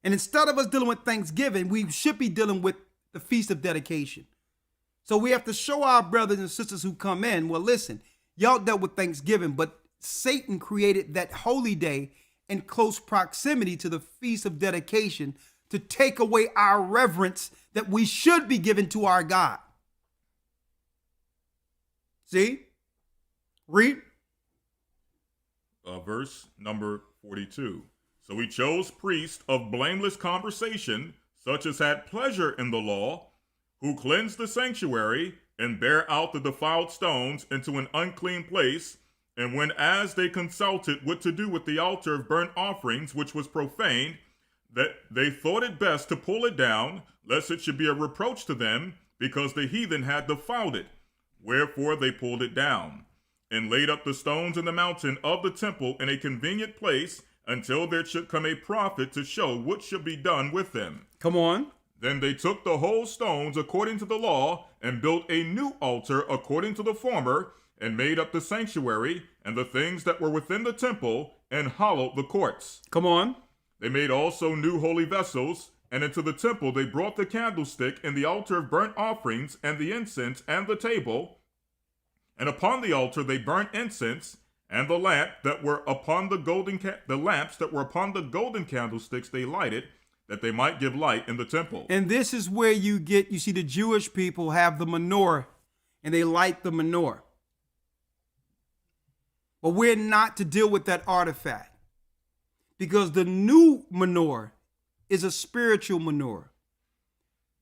And instead of us dealing with Thanksgiving, we should be dealing with the Feast of Dedication. So we have to show our brothers and sisters who come in, well, listen, y'all dealt with Thanksgiving, but Satan created that holy day in close proximity to the Feast of Dedication to take away our reverence that we should be given to our God. See? Read. Verse number 42. So he chose priests of blameless conversation, such as had pleasure in the law, who cleanse the sanctuary and bear out the defiled stones into an unclean place. And when as they consulted what to do with the altar of burnt offerings, which was profaned, that they thought it best to pull it down, lest it should be a reproach to them, because the heathen had defiled it. Wherefore they pulled it down, and laid up the stones in the mountain of the temple in a convenient place, until there should come a prophet to show what should be done with them. Come on. Then they took the whole stones according to the law, and built a new altar according to the former, and made up the sanctuary, and the things that were within the temple, and hollowed the courts. Come on. They made also new holy vessels, and into the temple they brought the candlestick, and the altar of burnt offerings, and the incense, and the table. And upon the altar they burnt incense, and the lamp that were upon the lamps that were upon the golden candlesticks they lighted, that they might give light in the temple. And this is where you see the Jewish people have the menorah, and they light the menorah. But we're not to deal with that artifact, because the new menorah is a spiritual menorah.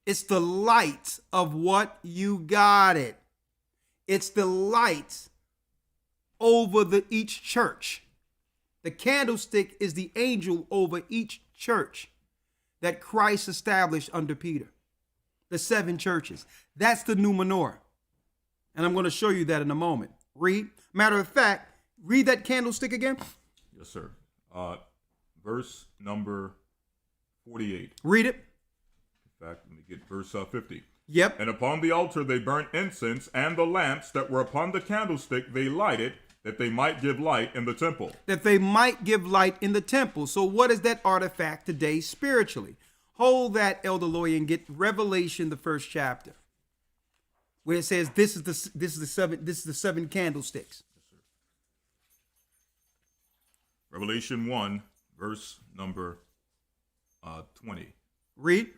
It's the light of what you got it. It's the light over each church. The candlestick is the angel over each church that Christ established under Peter. The 7 churches. That's the new menorah. And I'm going to show you that in a moment. Read. Matter of fact, read that candlestick again. Yes, sir. Verse number 48. Read it. In fact, let me get verse 50. Yep. And upon the altar they burnt incense, and the lamps that were upon the candlestick they lighted, that they might give light in the temple. That they might give light in the temple. So what is that artifact today spiritually? Hold that, Elder Lawyer, and get Revelation, the 1st chapter, where it says this is the 7 candlesticks. Revelation 1, verse number 20. Read.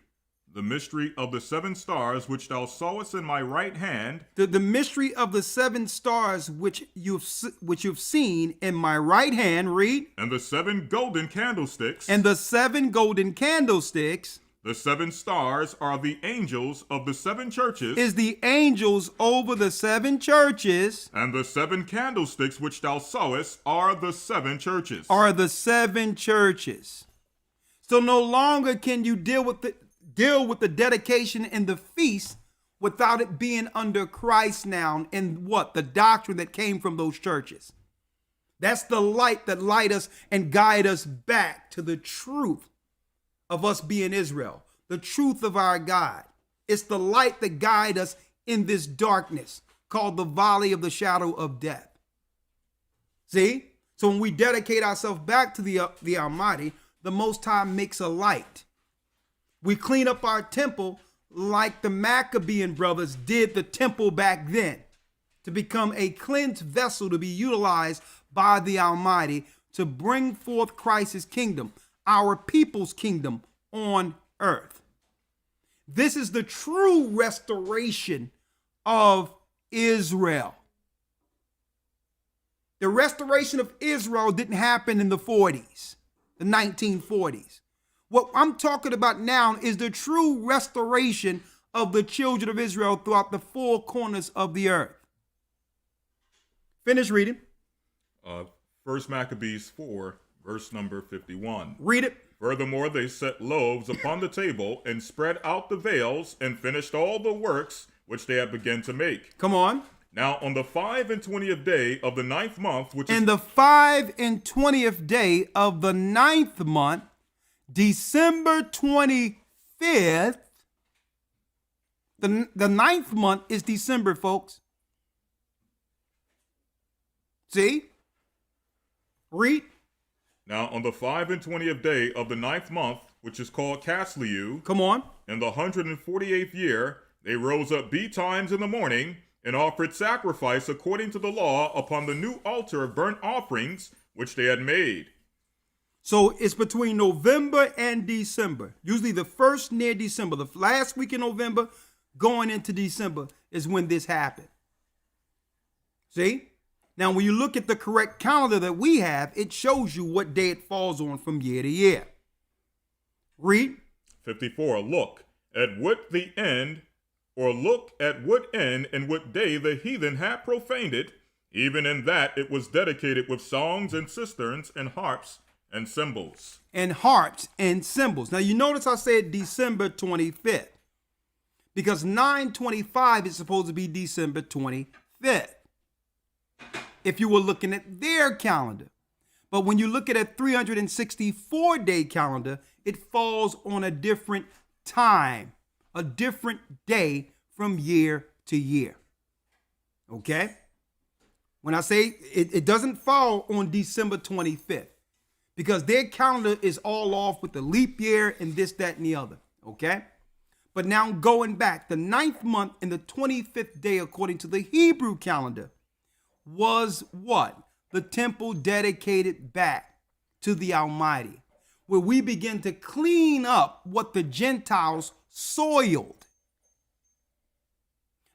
The mystery of the 7 stars which thou sawest in my right hand. The mystery of the 7 stars which you've seen in my right hand. Read. And the 7 golden candlesticks. And the 7 golden candlesticks. The 7 stars are the angels of the 7 churches. Is the angels over the 7 churches. And the 7 candlesticks which thou sawest are the 7 churches. Are the 7 churches. So no longer can you deal with the dedication and the feast without it being under Christ now, and what? The doctrine that came from those churches. That's the light that light us and guide us back to the truth of us being Israel, the truth of our God. It's the light that guide us in this darkness called the valley of the shadow of death. See? So when we dedicate ourselves back to the Almighty, the Most High makes a light. We clean up our temple like the Maccabean brothers did the temple back then, to become a cleansed vessel to be utilized by the Almighty to bring forth Christ's kingdom, our people's kingdom on earth. This is the true restoration of Israel. The restoration of Israel didn't happen in the 40s, the 1940s. What I'm talking about now is the true restoration of the children of Israel throughout the 4 corners of the earth. Finish reading. 1 Maccabees 4, verse number 51. Read it. Furthermore, they set loaves upon the table and spread out the veils and finished all the works which they had begun to make. Come on. Now on the 25th day of the 9th month, which is... In the 25th day of the 9th month, December 25th, the 9th month is December, folks. See? Read. Now on the 25th day of the 9th month, which is called Casliu, Come on. in the 148th year, they rose up betimes in the morning and offered sacrifice according to the law upon the new altar of burnt offerings which they had made. So it's between November and December. Usually the first near December, the last week in November, going into December is when this happened. See? Now, when you look at the correct calendar that we have, it shows you what day it falls on from year to year. Read. 54. Look at what end and what day the heathen had profaned it, even in that it was dedicated with songs and cisterns and harps and cymbals. And harps and cymbals. Now, you notice I said December 25th because 9/25 is supposed to be December 25th if you were looking at their calendar. But when you look at a 364-day calendar, it falls on a different time, a different day from year to year. Okay? When I say it doesn't fall on December 25th because their calendar is all off with the leap year and this, that, and the other. Okay? But now going back, the 9th month and the 25th day, according to the Hebrew calendar, was what? The temple dedicated back to the Almighty, where we begin to clean up what the Gentiles soiled.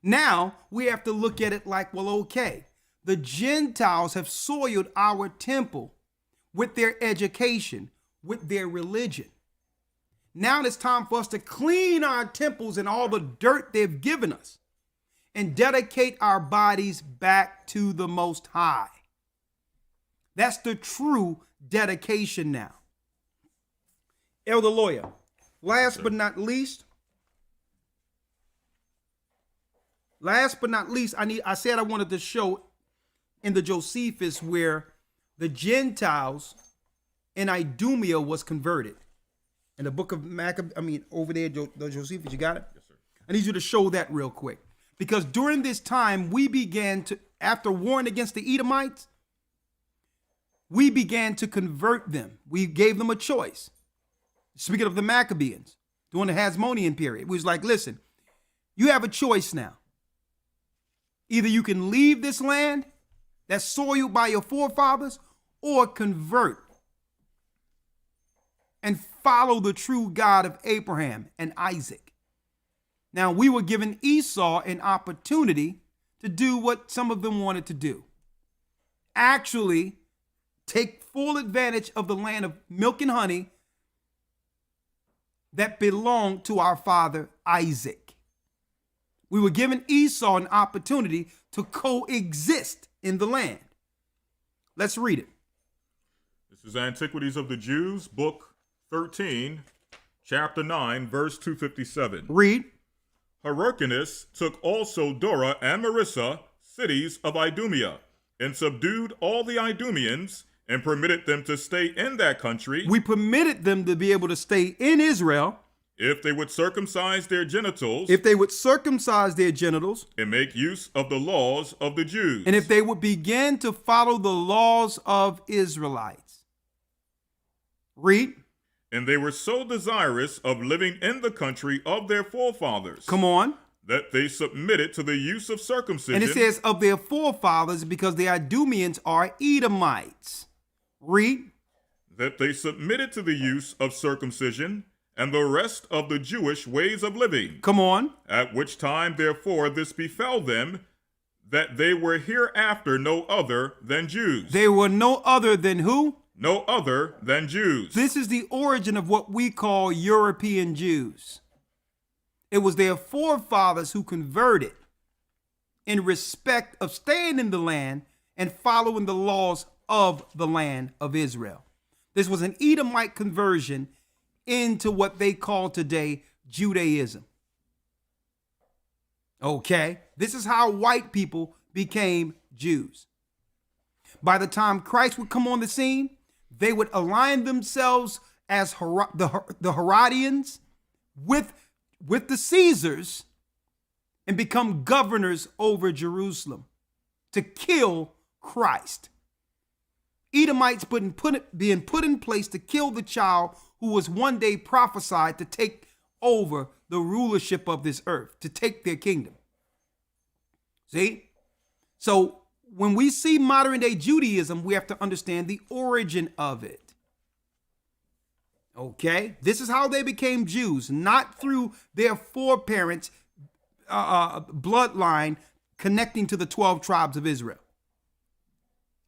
Now we have to look at it like, well, okay, the Gentiles have soiled our temple with their education, with their religion. Now it's time for us to clean our temples and all the dirt they've given us and dedicate our bodies back to the Most High. That's the true dedication now. Elder Lawyer, last but not least, I said I wanted to show in the Josephus where the Gentiles in Idumea was converted. In the book of over there, the Josephus, you got it? Yes, sir. I need you to show that real quick. Because during this time, we began to, after warring against the Edomites, we began to convert them. We gave them a choice. Speaking of the Maccabees, during the Hasmonean period, we was like, listen, you have a choice now. Either you can leave this land that's soiled by your forefathers or convert and follow the true God of Abraham and Isaac. Now, we were given Esau an opportunity to do what some of them wanted to do. Actually, take full advantage of the land of milk and honey that belonged to our father Isaac. We were given Esau an opportunity to coexist in the land. Let's read it. This is Antiquities of the Jews, book 13, chapter 9, verse 257. Read. Hyrcanus took also Dora and Marissa, cities of Idumea, and subdued all the Idumeans, and permitted them to stay in that country. We permitted them to be able to stay in Israel if they would circumcise their genitals. And make use of the laws of the Jews. And if they would begin to follow the laws of Israelites. Read. And they were so desirous of living in the country of their forefathers. Come on. That they submitted to the use of circumcision. And it says of their forefathers because the Idumeans are Edomites. Read. That they submitted to the use of circumcision and the rest of the Jewish ways of living. Come on. At which time, therefore, this befell them, that they were hereafter no other than Jews. They were no other than who? No other than Jews. This is the origin of what we call European Jews. It was their forefathers who converted in respect of staying in the land and following the laws of the land of Israel. This was an Edomite conversion into what they call today Judaism. Okay, this is how white people became Jews. By the time Christ would come on the scene, they would align themselves as the Herodians with the Caesars and become governors over Jerusalem to kill Christ. Edomites being put in place to kill the child who was one day prophesied to take over the rulership of this earth, to take their kingdom. See? So when we see modern day Judaism, we have to understand the origin of it. Okay? This is how they became Jews, not through their foreparents' bloodline connecting to the 12 tribes of Israel.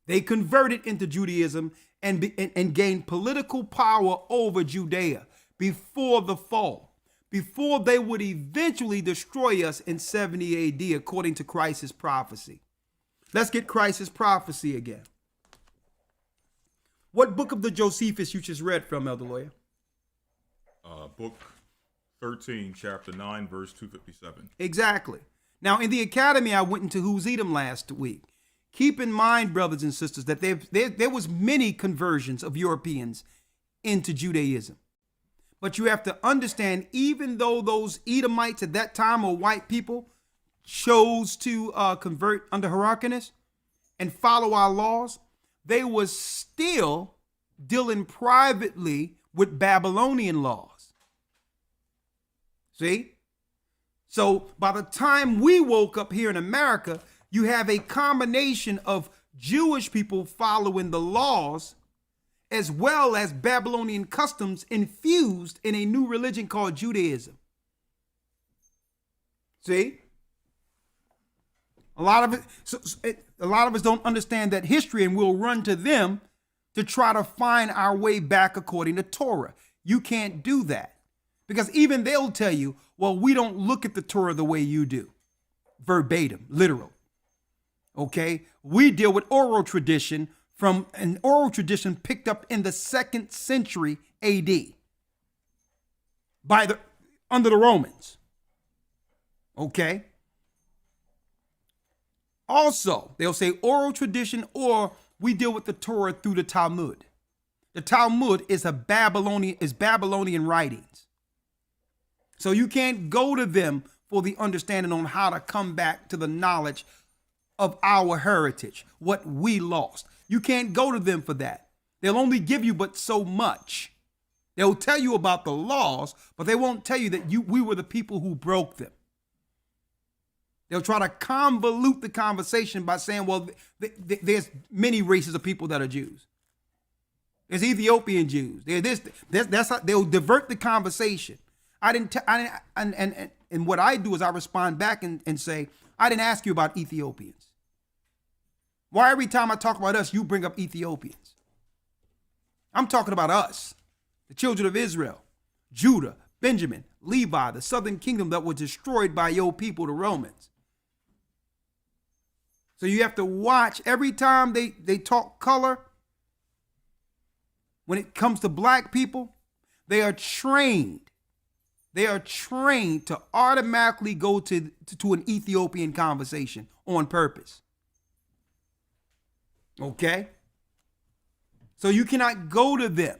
They converted into Judaism and gained political power over Judea before the fall, before they would eventually destroy us in 70 AD, according to Christ's prophecy. Let's get Christ's prophecy again. What book of the Josephus you just read from, Elder Lawyer? Book 13, chapter 9, verse 257. Exactly. Now, in the academy, I went into Who's Edom last week. Keep in mind, brothers and sisters, that there was many conversions of Europeans into Judaism. But you have to understand, even though those Edomites at that time or white people chose to convert under Hyrcanus and follow our laws, they was still dealing privately with Babylonian laws. See? So by the time we woke up here in America, you have a combination of Jewish people following the laws as well as Babylonian customs infused in a new religion called Judaism. See? A lot of us don't understand that history, and we'll run to them to try to find our way back according to Torah. You can't do that, because even they'll tell you, well, we don't look at the Torah the way you do, verbatim, literal. Okay, we deal with oral tradition from an oral tradition picked up in the 2nd century AD under the Romans. Okay. Also, they'll say oral tradition, or we deal with the Torah through the Talmud. The Talmud is Babylonian writings. So you can't go to them for the understanding on how to come back to the knowledge of our heritage, what we lost. You can't go to them for that. They'll only give you but so much. They'll tell you about the laws, but they won't tell you that we were the people who broke them. They'll try to convolute the conversation by saying, well, there's many races of people that are Jews. There's Ethiopian Jews. That's how they'll divert the conversation. And what I do is I respond back and say, I didn't ask you about Ethiopians. Why every time I talk about us, you bring up Ethiopians? I'm talking about us, the children of Israel, Judah, Benjamin, Levi, the southern kingdom that was destroyed by your people, the Romans. So you have to watch every time they talk color. When it comes to black people, they are trained. They are trained to automatically go to an Ethiopian conversation on purpose. Okay? So you cannot go to them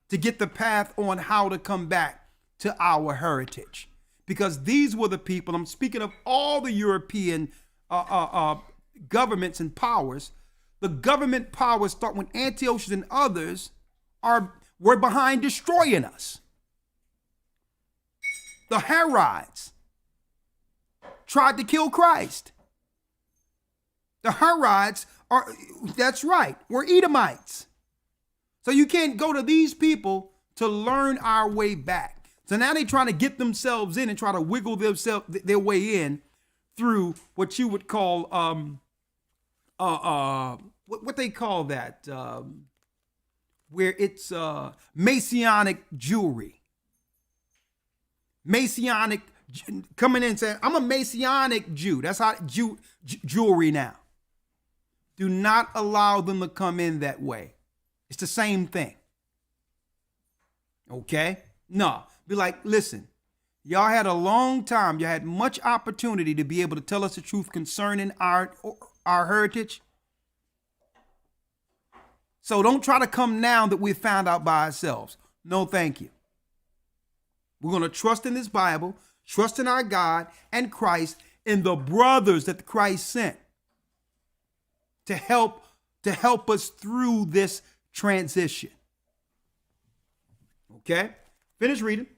to get the path on how to come back to our heritage. Because these were the people, I'm speaking of all the European governments and powers. The government powers start when Antiochus and others were behind destroying us. The Herods tried to kill Christ. The Herods that's right, we're Edomites. So you can't go to these people to learn our way back. So now they're trying to get themselves in and try to wiggle their way in through what you would call what they call that, where it's Messianic jewelry. Messianic, coming in and saying, I'm a Messianic Jew. That's how jewelry now. Do not allow them to come in that way. It's the same thing. Okay? No. Be like, listen, y'all had a long time. You had much opportunity to be able to tell us the truth concerning our heritage. So don't try to come now that we've found out by ourselves. No, thank you. We're going to trust in this Bible, trust in our God and Christ and the brothers that Christ sent to help us through this transition. Okay? Finish reading.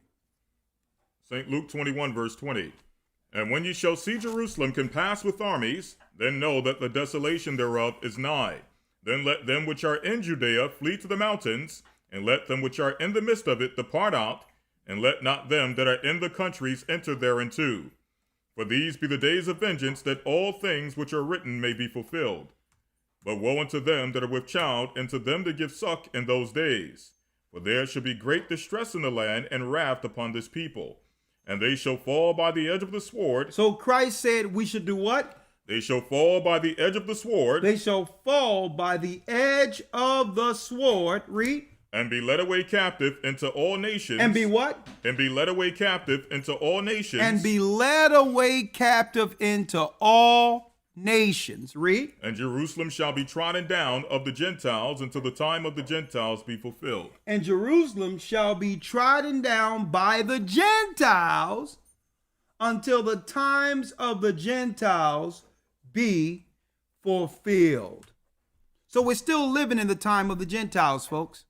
St. Luke 21, verse 20. And when ye shall see Jerusalem compassed with armies, then know that the desolation thereof is nigh. Then let them which are in Judea flee to the mountains, and let them which are in the midst of it depart out, and let not them that are in the countries enter thereinto. For these be the days of vengeance, that all things which are written may be fulfilled. But woe unto them that are with child, and to them that give suck in those days. For there shall be great distress in the land, and wrath upon this people. And they shall fall by the edge of the sword. So Christ said we should do what? They shall fall by the edge of the sword. They shall fall by the edge of the sword. Read. And be led away captive into all nations. And be what? And be led away captive into all nations. And be led away captive into all nations. Read. And Jerusalem shall be trodden down of the Gentiles until the time of the Gentiles be fulfilled. And Jerusalem shall be trodden down by the Gentiles until the times of the Gentiles be fulfilled. So we're still living in the time of the Gentiles, folks.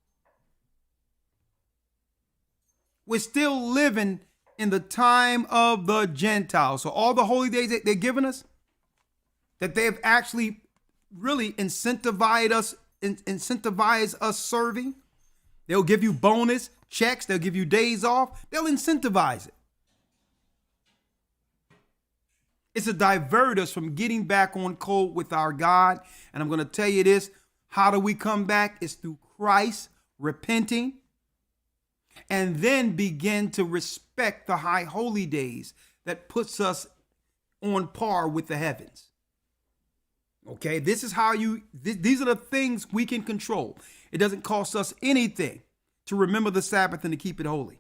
We're still living in the time of the Gentiles. So all the holy days that they're giving us, that they've actually really incentivized us serving. They'll give you bonus checks. They'll give you days off. They'll incentivize it. It's to divert us from getting back on code with our God. And I'm going to tell you this. How do we come back? It's through Christ repenting and then begin to respect the high holy days that puts us on par with the heavens. Okay, this is how these are the things we can control. It doesn't cost us anything to remember the Sabbath and to keep it holy.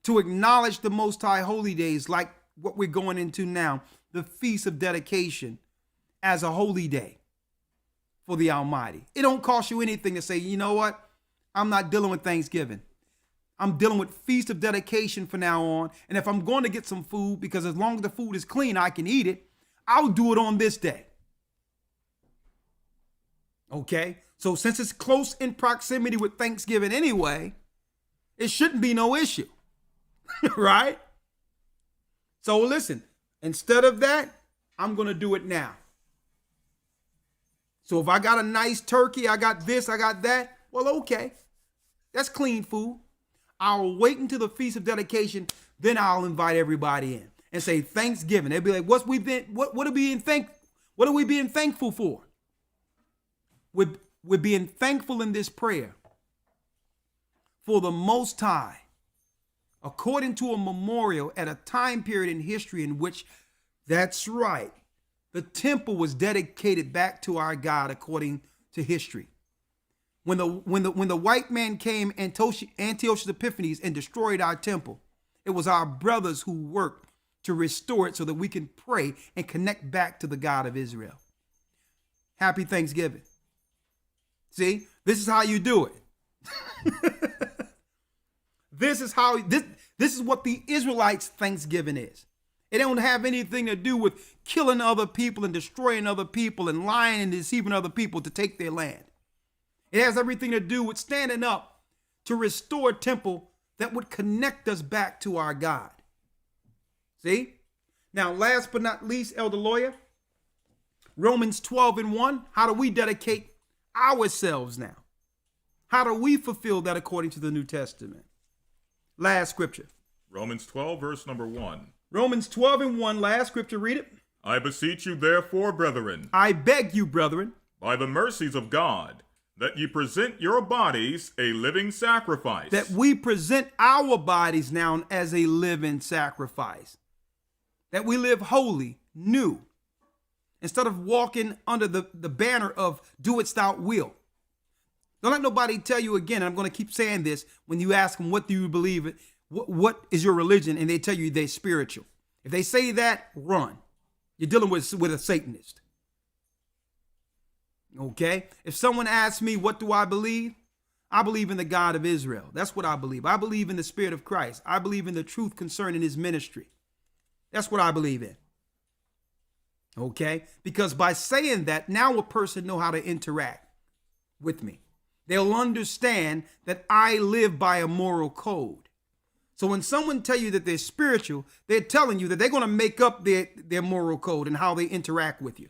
To acknowledge the Most High holy days like what we're going into now, the Feast of Dedication as a holy day for the Almighty. It don't cost you anything to say, you know what? I'm not dealing with Thanksgiving. I'm dealing with Feast of Dedication from now on. And if I'm going to get some food, because as long as the food is clean, I can eat it, I'll do it on this day. Okay? So since it's close in proximity with Thanksgiving anyway, it shouldn't be no issue. Right? So listen, instead of that, I'm going to do it now. So if I got a nice turkey, I got this, I got that, well, okay. That's clean food. I'll wait until the Feast of Dedication, then I'll invite everybody in and say Thanksgiving. They'll be like, what are we being thankful for? We're being thankful in this prayer for the Most High, according to a memorial at a time period in history in which, that's right, the temple was dedicated back to our God according to history. When the white man came, Antiochus Epiphanes, and destroyed our temple, it was our brothers who worked to restore it so that we can pray and connect back to the God of Israel. Happy Thanksgiving. See, this is how you do it. This is what the Israelites' Thanksgiving is. It don't have anything to do with killing other people and destroying other people and lying and deceiving other people to take their land. It has everything to do with standing up to restore a temple that would connect us back to our God. See? Now, last but not least, Elder Lawyer, Romans 12:1. How do we dedicate ourselves now? How do we fulfill that according to the New Testament? Last scripture. Romans 12, verse number 1. Romans 12:1, last scripture, read it. I beseech you, therefore, brethren, I beg you, brethren, by the mercies of God, that ye present your bodies a living sacrifice. that we present our bodies now as a living sacrifice. That we live holy, new, instead of walking under the banner of do it thou will. Don't let nobody tell you again, and I'm going to keep saying this, when you ask them, what do you believe in? What is your religion? And they tell you they're spiritual. If they say that, run. You're dealing with a Satanist. Okay? If someone asks me, what do I believe? I believe in the God of Israel. That's what I believe. I believe in the Spirit of Christ. I believe in the truth concerning his ministry. That's what I believe in. Okay? Because by saying that, now a person know how to interact with me. They'll understand that I live by a moral code. So when someone tell you that they're spiritual, they're telling you that they're going to make up their moral code and how they interact with you.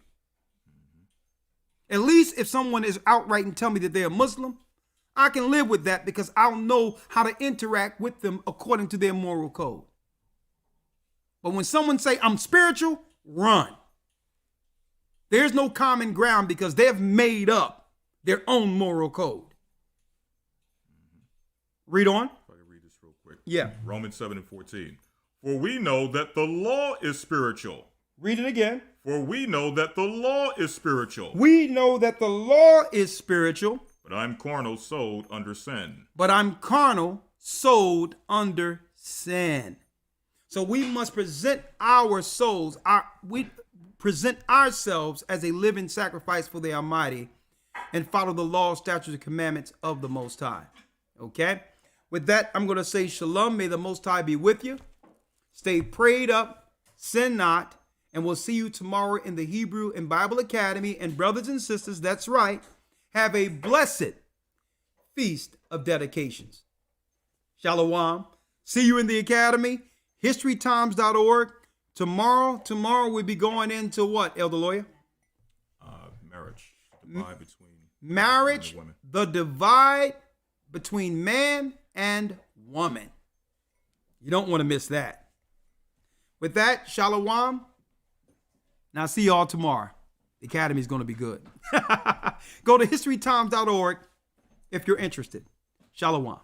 At least if someone is outright and tell me that they're a Muslim, I can live with that because I'll know how to interact with them according to their moral code. But when someone say, I'm spiritual, run. There's no common ground because they've made up their own moral code. Read on. If I can read this real quick. Yeah. Romans 7:14. For we know that the law is spiritual. Read it again. For we know that the law is spiritual. We know that the law is spiritual. But I'm carnal, sold under sin. But I'm carnal, sold under sin. So we must present our souls, we present ourselves as a living sacrifice for the Almighty and follow the law, statutes, and commandments of the Most High. Okay? With that, I'm going to say shalom. May the Most High be with you. Stay prayed up, sin not, and we'll see you tomorrow in the Hebrew and Bible Academy. And brothers and sisters, that's right, have a blessed feast of dedications. Shalom. See you in the academy, historytimes.org. Tomorrow we'll be going into what, Elder Lawyer? Marriage. Divide between Marriage, men and women. the divide between man and woman. You don't want to miss that. With that, shalom. Now, see y'all tomorrow. The academy is going to be good. Go to historytimes.org if you're interested. Shalom.